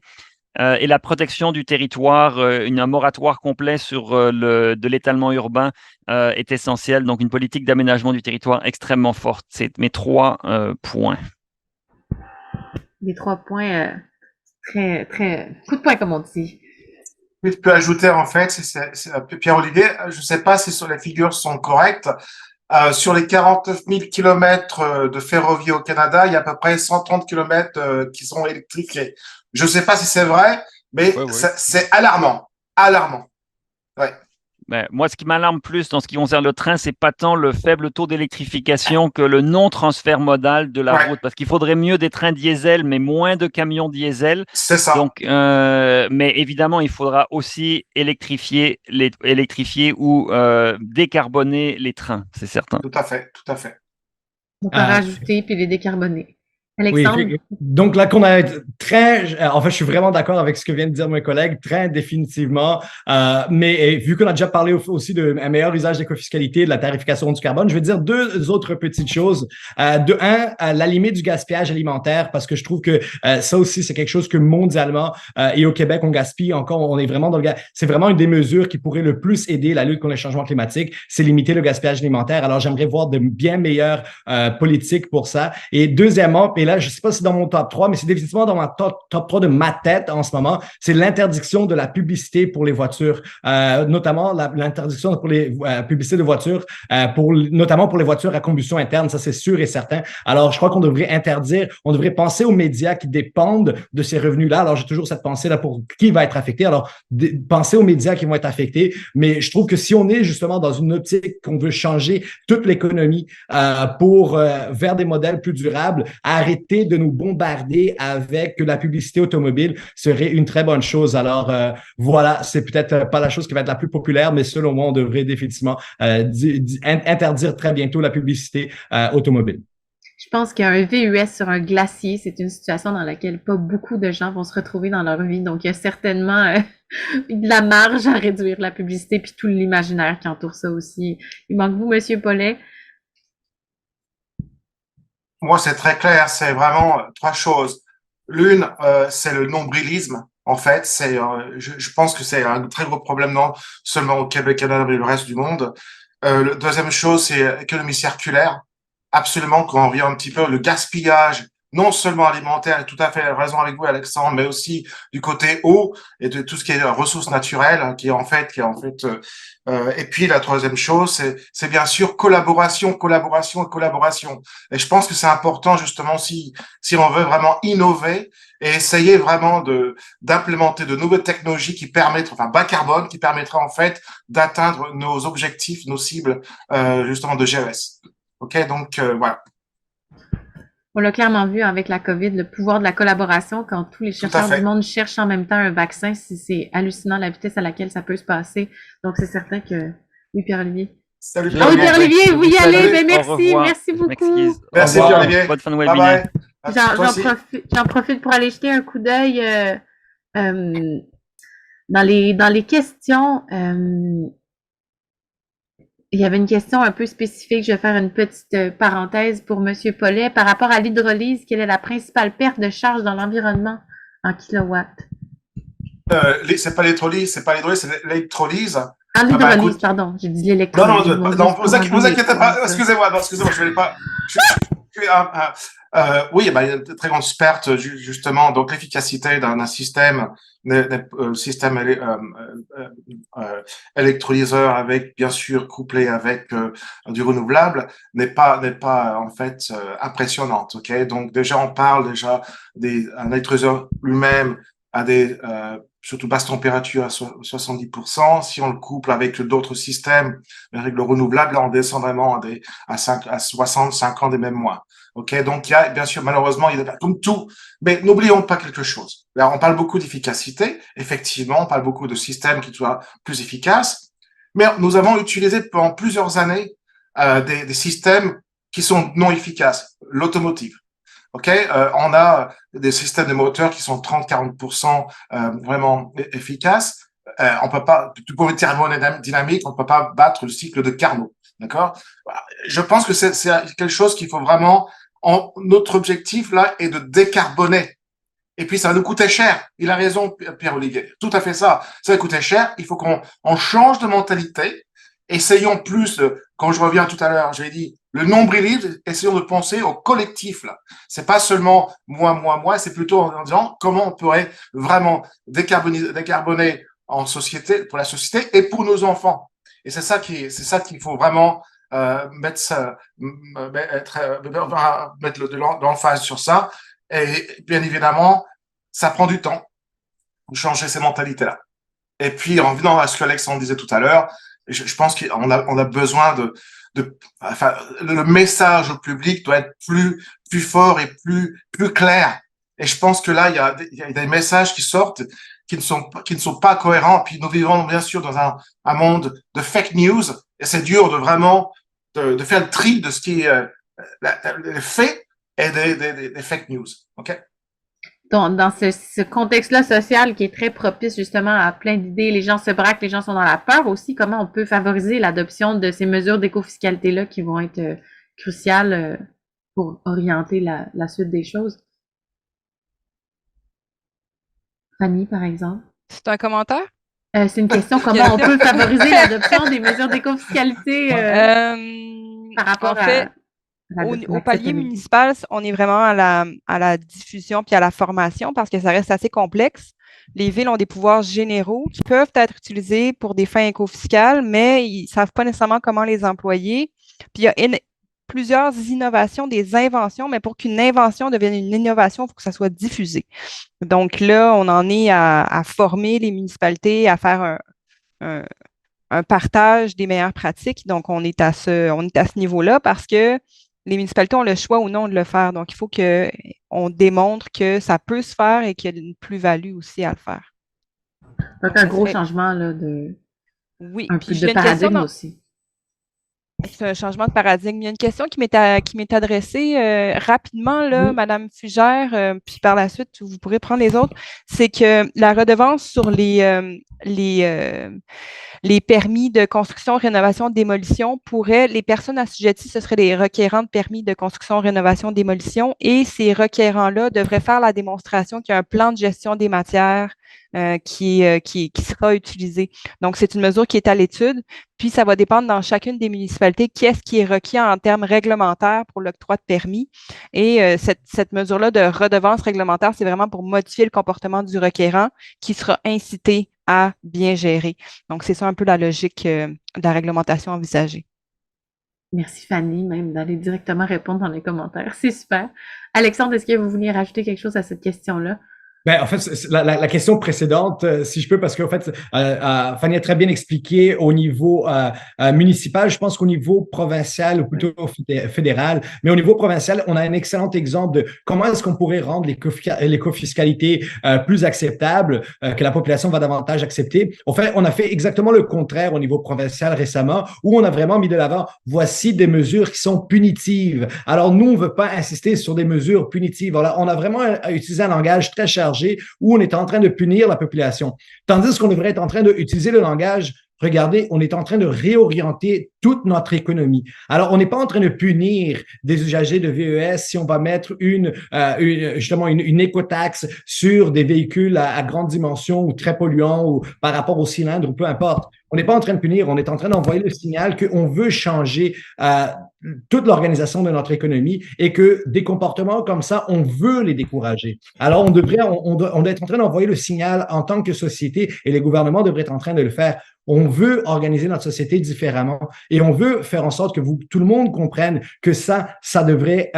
Et la protection du territoire, un moratoire complet sur de l'étalement urbain est essentiel. Donc, une politique d'aménagement du territoire extrêmement forte. C'est mes 3 points. Les 3 points très, très coup de poing, comme on dit. Je peux ajouter, en fait, Pierre-Olivier, je ne sais pas si les figures sont correctes. Sur les 49 000 kilomètres de ferrovie au Canada, il y a à peu près 130 kilomètres qui sont électrifiés. Je ne sais pas si c'est vrai, mais Ouais. c'est alarmant. Alarmant. Ouais. Ben, moi, ce qui m'alarme plus dans ce qui concerne le train, c'est pas tant le faible taux d'électrification que le non-transfert modal de la route. Parce qu'il faudrait mieux des trains diesel, mais moins de camions diesel. C'est ça. Donc, mais évidemment, il faudra aussi électrifier ou décarboner les trains, c'est certain. Tout à fait, tout à fait. On peut rajouter puis les décarboner. Alexandre? Oui, donc là qu'on a en fait, je suis vraiment d'accord avec ce que vient de dire mon collègue, très définitivement. Mais vu qu'on a déjà parlé aussi d'un meilleur usage des cofiscalités, de la tarification du carbone, je vais dire 2 autres petites choses. De un, la limite du gaspillage alimentaire, parce que je trouve que ça aussi, c'est quelque chose que mondialement et au Québec, on gaspille encore. On est vraiment c'est vraiment une des mesures qui pourrait le plus aider la lutte contre le changement climatique, c'est limiter le gaspillage alimentaire. Alors, j'aimerais voir de bien meilleures politiques pour ça. Et deuxièmement, et là, je ne sais pas si c'est dans mon top 3, mais c'est définitivement dans ma top 3 de ma tête en ce moment, c'est l'interdiction de la publicité pour les voitures, notamment l'interdiction pour les publicités de voitures, notamment pour les voitures à combustion interne, ça c'est sûr et certain. Alors, je crois qu'on devrait on devrait penser aux médias qui dépendent de ces revenus-là. Alors, j'ai toujours cette pensée-là pour qui va être affecté. Alors, penser aux médias qui vont être affectés, mais je trouve que si on est justement dans une optique qu'on veut changer toute l'économie vers des modèles plus durables, arrêter de nous bombarder avec la publicité automobile serait une très bonne chose. Alors, voilà, c'est peut-être pas la chose qui va être la plus populaire, mais selon moi, on devrait définitivement interdire très bientôt la publicité automobile. Je pense qu'un VUS sur un glacier, c'est une situation dans laquelle pas beaucoup de gens vont se retrouver dans leur vie. Donc, il y a certainement de la marge à réduire la publicité puis tout l'imaginaire qui entoure ça aussi. Il manque vous, Monsieur Paulet? Moi, c'est très clair. C'est vraiment 3 choses. L'une, c'est le nombrilisme. En fait, je pense que c'est un très gros problème, non seulement au Québec, Canada, mais le reste du monde. La deuxième chose, c'est l'économie circulaire. Absolument, quand on revient un petit peu, le gaspillage, non seulement alimentaire, et tout à fait raison avec vous, Alexandre, mais aussi du côté eau et de tout ce qui est ressources naturelles, hein, et puis la troisième chose, c'est bien sûr collaboration, collaboration et collaboration. Et je pense que c'est important justement si on veut vraiment innover et essayer vraiment d'implémenter de nouvelles technologies qui permettent, enfin bas carbone, qui permettraient en fait d'atteindre nos objectifs, nos cibles justement de GES. Ok, donc voilà. On l'a clairement vu avec la COVID, le pouvoir de la collaboration, quand tous les Tout à chercheurs du fait. monde cherchent en même temps un vaccin, c'est hallucinant la vitesse à laquelle ça peut se passer. Donc, c'est certain que... Oui, Pierre-Olivier. Salut Ah oui, Pierre-Olivier. Pierre-Olivier, Je vous y vous allez. salue. Ben, Au merci, revoir. merci Je beaucoup. m'excuse. Au Merci revoir. Pierre-Olivier. Bonne fin de Bye webinaire. bye. J'en Toi aussi. j'en profite pour aller jeter un coup d'œil dans les questions. Il y avait une question un peu spécifique. Je vais faire une petite parenthèse pour Monsieur Paulet. Par rapport à l'hydrolyse, quelle est la principale perte de charge dans l'environnement en kilowatts? C'est pas l'électrolyse, c'est l'électrolyse. Ah, bah, l'hydrolyse, écoute. pardon. J'ai dit Non, l'électrolyse. non, Mon Dieu, non, c'est pour vous enlever inquiétez les pas. points, ça. Excusez-moi, non, excusez-moi, je vais pas. Oui, bah, il y a de très grandes pertes, justement. Donc, l'efficacité d'un système, système électrolyseur avec, bien sûr, couplé avec du renouvelable, n'est pas en fait impressionnante. Ok, donc déjà, on parle déjà un électrolyseur lui-même à des surtout basse température à 70%. Si on le couple avec d'autres systèmes, avec le renouvelable, là, on descend vraiment à 60, 50 et même moins. OK? Donc, il y a, bien sûr, malheureusement, il y a comme tout. Mais n'oublions pas quelque chose. Là, on parle beaucoup d'efficacité. Effectivement, on parle beaucoup de systèmes qui soient plus efficaces. Mais nous avons utilisé pendant plusieurs années des systèmes qui sont non efficaces. L'automotive. OK, on a des systèmes de moteurs qui sont 30-40% vraiment efficaces. On peut pas, du point de vue thermodynamique, on peut pas battre le cycle de Carnot. D'accord? Voilà. Je pense que c'est quelque chose qu'il faut vraiment. Notre objectif là est de décarboner. Et puis ça va nous coûter cher. Il a raison, Pierre-Olivier. Tout à fait ça. Ça va coûter cher. Il faut qu'on change de mentalité. Essayons plus, comme je reviens tout à l'heure, j'ai dit, le nombrilisme, essayons de penser au collectif, là. C'est pas seulement moi, c'est plutôt en disant comment on pourrait vraiment décarboner en société, pour la société et pour nos enfants. Et c'est ça qu'il faut vraiment mettre de l'emphase sur ça. Et bien évidemment, ça prend du temps pour changer ces mentalités-là. Et puis, en venant à ce qu'Alexandre disait tout à l'heure, je pense qu'on a besoin enfin, le message au public doit être plus fort et plus clair. Et je pense que là, il y a des messages qui sortent qui ne sont pas cohérents. Puis nous vivons bien sûr dans un monde de fake news et c'est dur de vraiment de faire le tri de ce qui est les faits et des fake news. OK? Dans ce contexte-là social qui est très propice justement à plein d'idées, les gens se braquent, les gens sont dans la peur aussi, comment on peut favoriser l'adoption de ces mesures d'éco-fiscalité-là qui vont être cruciales pour orienter la suite des choses? Fanny, par exemple. C'est un commentaire? C'est une question, comment on peut favoriser l'adoption des mesures d'éco-fiscalité par rapport En fait, au palier municipal, on est vraiment à la diffusion puis à la formation parce que ça reste assez complexe. Les villes ont des pouvoirs généraux qui peuvent être utilisés pour des fins éco-fiscales, mais ils ne savent pas nécessairement comment les employer. Puis il y a plusieurs innovations, des inventions, mais pour qu'une invention devienne une innovation, il faut que ça soit diffusé. Donc là, on en est à former les municipalités, à faire un partage des meilleures pratiques. Donc, on est à ce niveau-là parce que les municipalités ont le choix ou non de le faire. Donc, il faut qu'on démontre que ça peut se faire et qu'il y a une plus-value aussi à le faire. Donc, un gros changement là, oui, un peu de paradigme aussi. C'est un changement de paradigme. Il y a une question qui m'est adressée rapidement, là, Oui. Madame Fugère, puis par la suite, vous pourrez prendre les autres. C'est que la redevance sur les permis de construction, rénovation, démolition les personnes assujetties, ce seraient les requérants de permis de construction, rénovation, démolition, et ces requérants-là devraient faire la démonstration qu'il y a un plan de gestion des matières qui sera utilisé. Donc, c'est une mesure qui est à l'étude, puis ça va dépendre dans chacune des municipalités qu'est-ce qui est requis en termes réglementaires pour l'octroi de permis. Et cette mesure-là de redevance réglementaire, c'est vraiment pour modifier le comportement du requérant qui sera incité à bien gérer. Donc, c'est ça un peu la logique de la réglementation envisagée. Merci Fanny, même d'aller directement répondre dans les commentaires. C'est super. Alexandre, est-ce que vous vouliez rajouter quelque chose à cette question-là? Ben, en fait, la question précédente, si je peux, parce qu'en fait, Fanny a très bien expliqué au niveau municipal, je pense qu'au niveau provincial ou plutôt fédéral, mais au niveau provincial, on a un excellent exemple de comment est-ce qu'on pourrait rendre l'écofiscalité plus acceptable, que la population va davantage accepter. En fait, on a fait exactement le contraire au niveau provincial récemment, où on a vraiment mis de l'avant, voici des mesures qui sont punitives. Alors, nous, on ne veut pas insister sur des mesures punitives. Alors, on a vraiment utilisé un langage très chargé où on est en train de punir la population. Tandis qu'on devrait être en train d'utiliser le langage, regardez, on est en train de réorienter toute notre économie. Alors, on n'est pas en train de punir des usagers de VES si on va mettre justement une écotaxe sur des véhicules à grande dimension ou très polluants ou par rapport aux cylindres ou peu importe. On n'est pas en train de punir, on est en train d'envoyer le signal qu'on veut changer toute l'organisation de notre économie et que des comportements comme ça, on veut les décourager. Alors, on doit être en train d'envoyer le signal en tant que société et les gouvernements devraient être en train de le faire. On veut organiser notre société différemment et on veut faire en sorte que tout le monde comprenne que ça devrait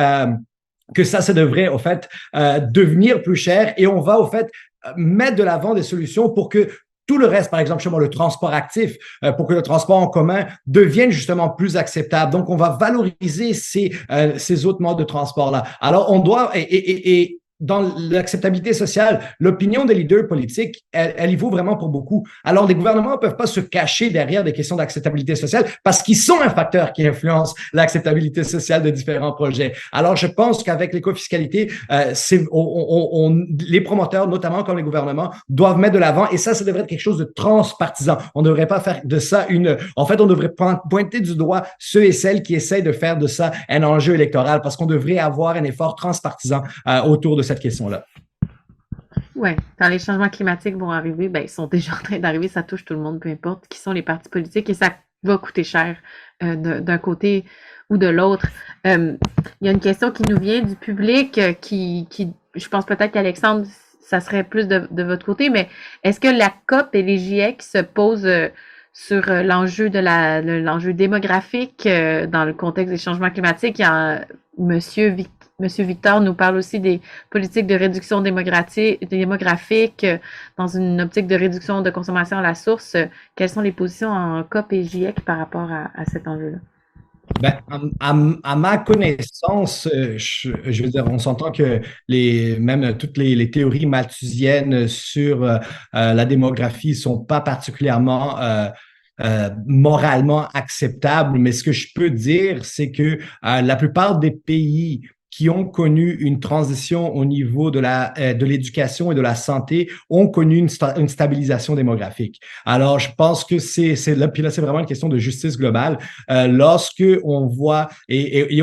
au fait devenir plus cher et on va au fait mettre de l'avant des solutions pour que tout le reste, par exemple, chez moi, le transport actif, pour que le transport en commun devienne justement plus acceptable. Donc, on va valoriser ces autres modes de transport-là. Alors, on doit, et dans l'acceptabilité sociale, l'opinion des leaders politiques, elle y vaut vraiment pour beaucoup. Alors, les gouvernements ne peuvent pas se cacher derrière des questions d'acceptabilité sociale parce qu'ils sont un facteur qui influence l'acceptabilité sociale de différents projets. Alors, je pense qu'avec l'écofiscalité, les promoteurs, notamment comme les gouvernements, doivent mettre de l'avant et ça devrait être quelque chose de transpartisan. On ne devrait pas faire de ça en fait, on devrait pointer du doigt ceux et celles qui essayent de faire de ça un enjeu électoral parce qu'on devrait avoir un effort transpartisan autour de cette question-là. Oui, quand les changements climatiques vont arriver, ben, ils sont déjà en train d'arriver, ça touche tout le monde, peu importe qui sont les partis politiques, et ça va coûter cher d'un côté ou de l'autre. Il y a une question qui nous vient du public qui je pense peut-être qu'Alexandre, ça serait plus de votre côté, mais est-ce que la COP et les GIEC se posent sur l'enjeu démographique dans le contexte des changements climatiques? Monsieur Victor nous parle aussi des politiques de réduction démographique dans une optique de réduction de consommation à la source. Quelles sont les positions en COP et GIEC par rapport à cet enjeu-là? Ben, à ma connaissance, je veux dire, on s'entend que même toutes les théories malthusiennes sur la démographie sont pas particulièrement moralement acceptables, mais ce que je peux dire, c'est que la plupart des pays qui ont connu une transition au niveau de l'éducation et de la santé ont connu une stabilisation démographique. Alors, je pense que puis là, c'est vraiment une question de justice globale. Lorsque on voit, et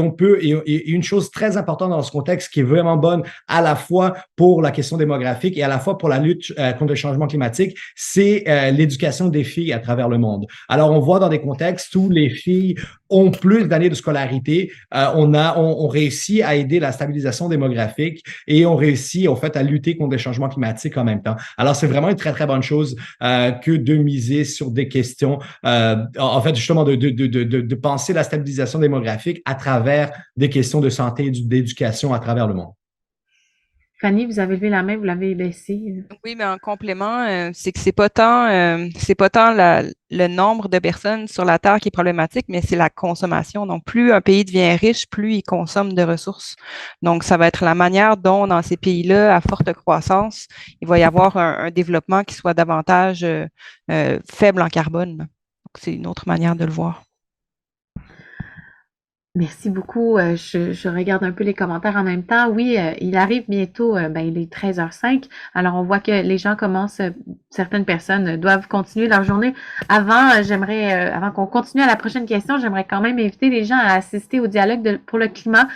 une chose très importante dans ce contexte qui est vraiment bonne à la fois pour la question démographique et à la fois pour la lutte contre le changement climatique, c'est l'éducation des filles à travers le monde. Alors, on voit dans des contextes où les filles ont plus d'années de scolarité, on réussit à aider la stabilisation démographique et on réussit, en fait, à lutter contre les changements climatiques en même temps. Alors, c'est vraiment une très, très bonne chose que de miser sur des questions, en fait, justement, de penser la stabilisation démographique à travers des questions de santé et d'éducation à travers le monde. Fanny, vous avez levé la main, vous l'avez baissée. Oui, mais en complément, c'est que c'est pas tant le nombre de personnes sur la Terre qui est problématique, mais c'est la consommation. Donc, plus un pays devient riche, plus il consomme de ressources. Donc, ça va être la manière dont, dans ces pays-là, à forte croissance, il va y avoir un développement qui soit davantage faible en carbone. Donc, c'est une autre manière de le voir. Merci beaucoup. Je regarde un peu les commentaires en même temps. Oui, il arrive bientôt, il est 13h05. Alors, on voit que les gens commencent, certaines personnes doivent continuer leur journée. Avant qu'on continue à la prochaine question, j'aimerais quand même inviter les gens à assister au dialogue pour le climat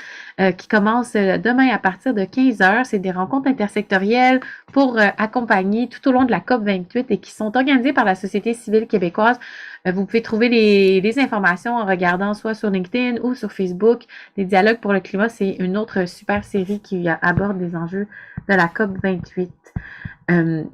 qui commence demain à partir de 15h. C'est des rencontres intersectorielles pour accompagner tout au long de la COP 28 et qui sont organisées par la société civile québécoise. Vous pouvez trouver les informations en regardant soit sur LinkedIn ou sur Facebook. Les dialogues pour le climat, c'est une autre super série qui aborde les enjeux de la COP 28. Euh,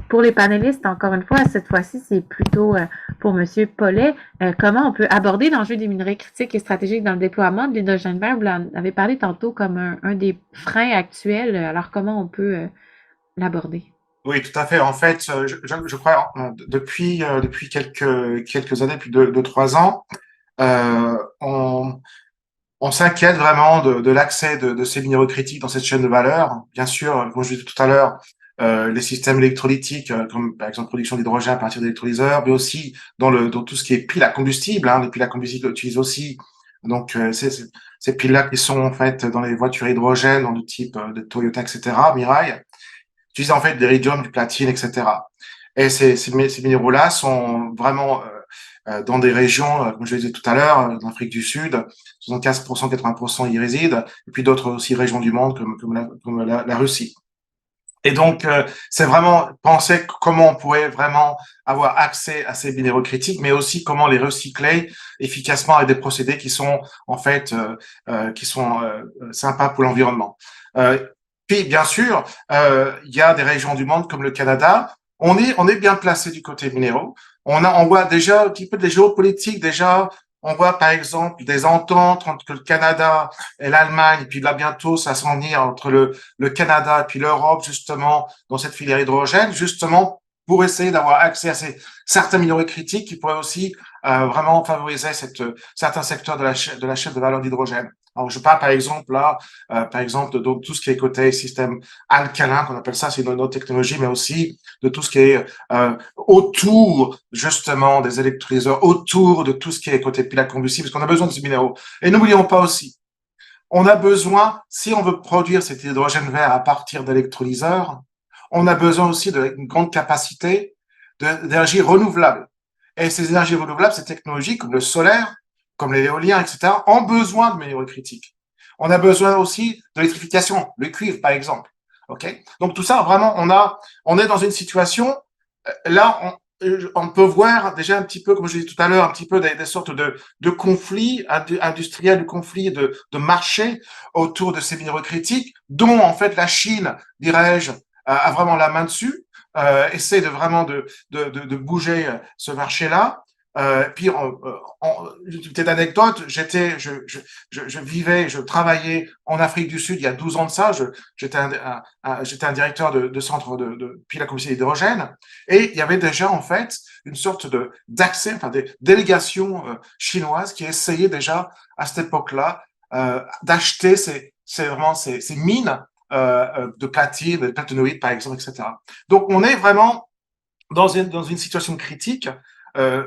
pour les panélistes, encore une fois, cette fois-ci, c'est plutôt pour M. Paulet. Comment on peut aborder l'enjeu des minerais critiques et stratégiques dans le déploiement de l'hydrogène vert? Vous en avez parlé tantôt comme un des freins actuels. Alors, comment on peut l'aborder? Oui, tout à fait. En fait, je crois depuis quelques années, depuis 2, 3 ans, euh, on, on s'inquiète vraiment de l'accès de ces minéraux critiques dans cette chaîne de valeur. Bien sûr, comme je disais tout à l'heure, les systèmes électrolytiques, comme par exemple production d'hydrogène à partir d'électrolyseurs, mais aussi dans tout ce qui est piles à combustible. Les piles à combustible utilisent aussi donc ces piles-là qui sont en fait dans les voitures hydrogène, dans le type de Toyota, etc., Mirai, utilisent en fait de l'iridium, du platine, etc. Et ces minéraux-là sont vraiment dans des régions, comme je le disais tout à l'heure, en Afrique du Sud, 75%, 80% y résident, et puis d'autres aussi régions du monde comme la Russie. Et donc, c'est vraiment penser comment on pourrait vraiment avoir accès à ces minéraux critiques, mais aussi comment les recycler efficacement avec des procédés qui sont en fait sympas pour l'environnement. Euh, Puis, bien sûr, il y a des régions du monde comme le Canada. On est bien placé du côté minéraux. On voit déjà un petit peu des géopolitiques déjà. On voit par exemple des ententes entre le Canada et l'Allemagne, et puis là bientôt ça s'en venir entre le Canada et puis l'Europe, justement, dans cette filière hydrogène, justement, pour essayer d'avoir accès à certains minéraux critiques qui pourraient aussi vraiment favoriser certains secteurs de la chaîne de valeur d'hydrogène. Alors, je parle par exemple là, par exemple, de tout ce qui est côté système alcalin, qu'on appelle ça, c'est une autre technologie, mais aussi de tout ce qui est autour, justement, des électrolyseurs, autour de tout ce qui est côté pile à combustible, parce qu'on a besoin de ces minéraux. Et n'oublions pas aussi, on a besoin, si on veut produire cet hydrogène vert à partir d'électrolyseurs, on a besoin aussi d'une grande capacité d'énergie renouvelable. Et ces énergies renouvelables, ces technologies comme le solaire, comme l'éolien, etc., ont besoin de minéraux critiques. On a besoin aussi de l'électrification, le cuivre par exemple. Ok. Donc tout ça, vraiment, on est dans une situation là, on peut voir déjà un petit peu, comme je disais tout à l'heure, un petit peu des sortes de conflits industriels, de conflits de marché autour de ces minéraux critiques, dont en fait la Chine, dirais-je, a vraiment la main dessus, essaie de vraiment de bouger ce marché-là. Puis, une petite anecdote, je travaillais en Afrique du Sud il y a 12 ans de ça. J'étais un directeur de centre de pile à combustible d'hydrogène. Et il y avait déjà, en fait, une sorte d'accès, enfin, des délégations chinoises qui essayaient déjà, à cette époque-là, d'acheter ces mines de platine, de platinoïdes, par exemple, etc. Donc, on est vraiment dans une situation critique. Euh,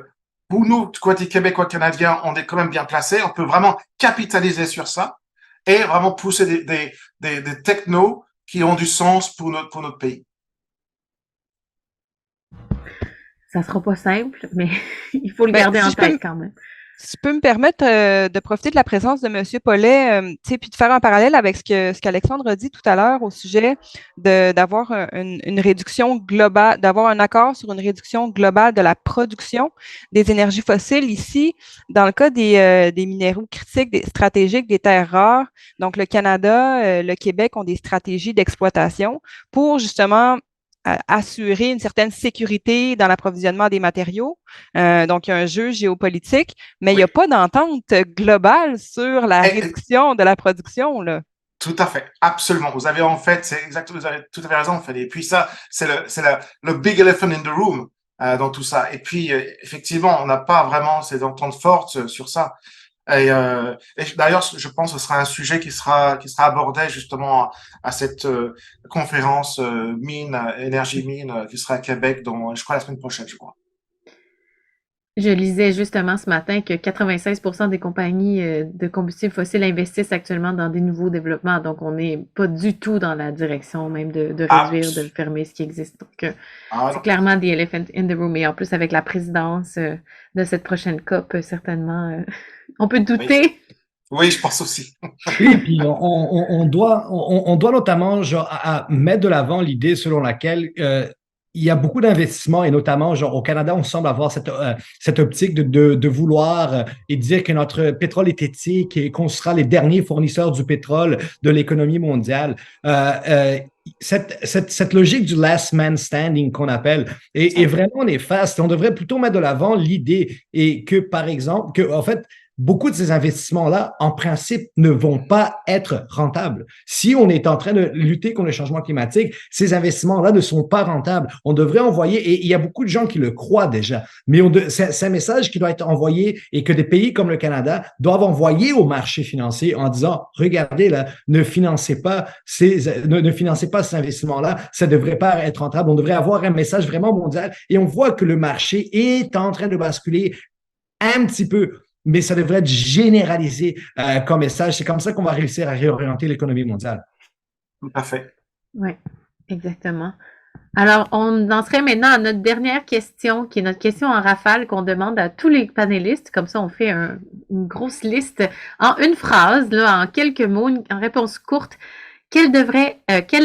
pour nous, côté québécois, canadien, on est quand même bien placé. On peut vraiment capitaliser sur ça et vraiment pousser des technos qui ont du sens pour notre pays. Ça sera pas simple, mais il faut le garder Si en je peux tête quand même. Si je peux me permettre de profiter de la présence de M. Paulet, puis de faire un parallèle avec ce qu'Alexandre a dit tout à l'heure au sujet d'avoir une réduction globale, d'avoir un accord sur une réduction globale de la production des énergies fossiles. Ici, dans le cas des minéraux critiques, des stratégiques, des terres rares, donc le Canada, le Québec ont des stratégies d'exploitation pour justement assurer une certaine sécurité dans l'approvisionnement des matériaux. Donc, il y a un jeu géopolitique, mais il n'y Oui. a pas d'entente globale sur la Et, réduction de la production, là. tout à fait, absolument. Vous avez en fait, c'est exactement, vous avez tout à fait raison, en fait. Et puis ça, le big elephant in the room dans tout ça. Et puis effectivement, on n'a pas vraiment ces ententes fortes sur ça. Et d'ailleurs, je pense que ce sera un sujet qui sera abordé justement à cette conférence énergie mine, qui sera à Québec dans, je crois, la semaine prochaine, je crois. Je lisais justement ce matin que 96% des compagnies de combustibles fossiles investissent actuellement dans des nouveaux développements. Donc, on n'est pas du tout dans la direction même de réduire, de fermer ce qui existe. Donc, c'est clairement the elephant in the room. Et en plus, avec la présidence de cette prochaine COP, certainement, on peut douter. Oui, je pense aussi. Oui, puis on doit notamment genre, à mettre de l'avant l'idée selon laquelle il y a beaucoup d'investissements et notamment genre, au Canada, on semble avoir cette optique de vouloir et dire que notre pétrole est éthique et qu'on sera les derniers fournisseurs du pétrole de l'économie mondiale. Cette logique du last man standing qu'on appelle est vraiment néfaste. On devrait plutôt mettre de l'avant l'idée et que, par exemple, que, en fait, beaucoup de ces investissements-là, en principe, ne vont pas être rentables. Si on est en train de lutter contre le changement climatique, ces investissements-là ne sont pas rentables. On devrait envoyer, et il y a beaucoup de gens qui le croient déjà, mais c'est un message qui doit être envoyé et que des pays comme le Canada doivent envoyer au marché financier en disant, regardez là, ne financez pas ces investissements-là, ça ne devrait pas être rentable. On devrait avoir un message vraiment mondial et on voit que le marché est en train de basculer un petit peu, mais ça devrait être généralisé comme message. C'est comme ça qu'on va réussir à réorienter l'économie mondiale. Tout à fait. Oui, exactement. Alors, on en serait maintenant à notre dernière question, qui est notre question en rafale qu'on demande à tous les panélistes. Comme ça, on fait une grosse liste en une phrase, là, en quelques mots, en réponse courte. Quelle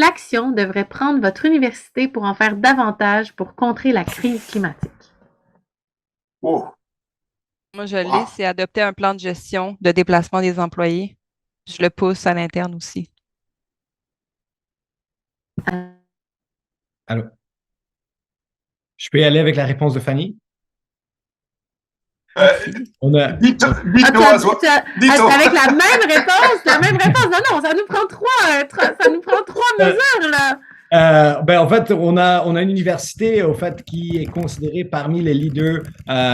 action devrait prendre votre université pour en faire davantage pour contrer la crise climatique? Oh. Moi, je l'ai, c'est adopter un plan de gestion de déplacement des employés. Je le pousse à l'interne aussi. Allô? Je peux y aller avec la réponse de Fanny? Avec la même réponse. Non, ça nous prend trois mesures, là. En fait, on a une université qui est considérée parmi les leaders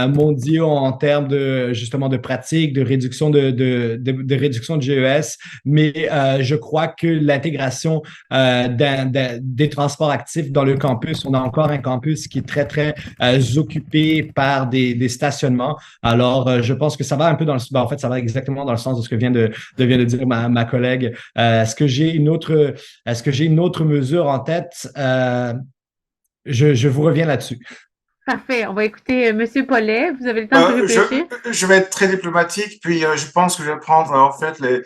mondiaux en termes de justement de pratique, de réduction de réduction de GES, mais je crois que l'intégration des transports actifs dans le campus, on a encore un campus qui est très très occupé par des stationnements. Alors, je pense que ça va un peu ça va exactement dans le sens de ce que vient de dire ma collègue. Est-ce que j'ai une autre mesure en tête? Je vous reviens là-dessus. Parfait. On va écouter M. Paulet. Vous avez le temps de réfléchir? Je vais être très diplomatique, puis je pense que je vais prendre en fait les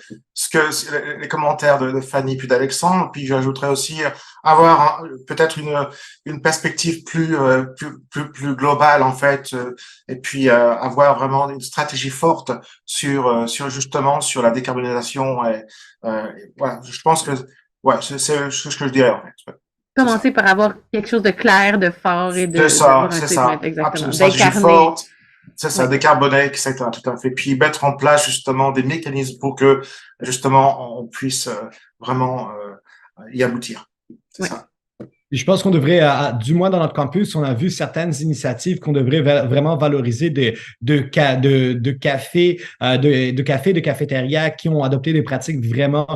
commentaires de Fanny puis d'Alexandre, puis j'ajouterai aussi avoir peut-être une perspective plus globale en fait, et puis avoir vraiment une stratégie forte sur la décarbonisation. Et voilà, je pense que c'est ce que je dirais en fait. Commencer par avoir quelque chose de clair, de fort et de... C'est ça. Exactement. D'incarner. C'est ça, décarboner, etc. Tout à fait. Puis mettre en place justement des mécanismes pour que justement on puisse vraiment y aboutir. C'est ça. Je pense qu'on devrait, du moins dans notre campus, on a vu certaines initiatives qu'on devrait vraiment valoriser de cafés, de cafétérias qui ont adopté des pratiques vraiment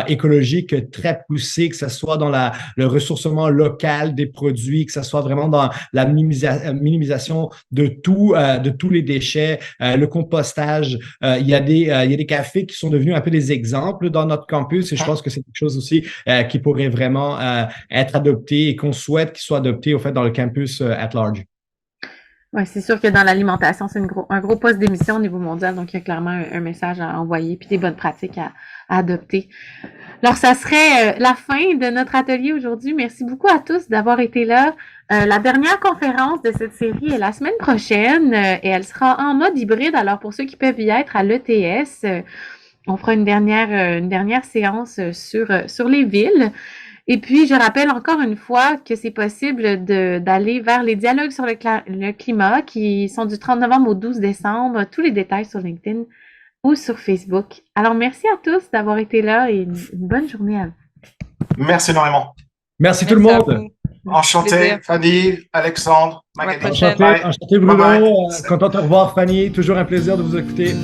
écologiques très poussées, que ce soit dans le ressourcement local des produits, que ce soit vraiment dans la minimisation de tous les déchets, le compostage. Il y a des cafés qui sont devenus un peu des exemples dans notre campus et je pense que c'est quelque chose aussi qui pourrait vraiment être adopté et qu'on souhaite qu'il soit adopté au fait dans le campus at large. Oui, c'est sûr que dans l'alimentation, c'est un gros poste d'émission au niveau mondial, donc il y a clairement un message à envoyer puis des bonnes pratiques à adopter. Alors, ça serait la fin de notre atelier aujourd'hui. Merci beaucoup à tous d'avoir été là. La dernière conférence de cette série est la semaine prochaine et elle sera en mode hybride. Alors, pour ceux qui peuvent y être à l'ETS, on fera une dernière séance sur les villes. Et puis, je rappelle encore une fois que c'est possible d'aller vers les dialogues sur le climat qui sont du 30 novembre au 12 décembre. Tous les détails sur LinkedIn ou sur Facebook. Alors, merci à tous d'avoir été là et une bonne journée à vous. Merci énormément. Merci tout le monde. Enchanté, Fanny, Alexandre, Magali. Enchanté Bruno. Content de te revoir, Fanny. Toujours un plaisir de vous écouter.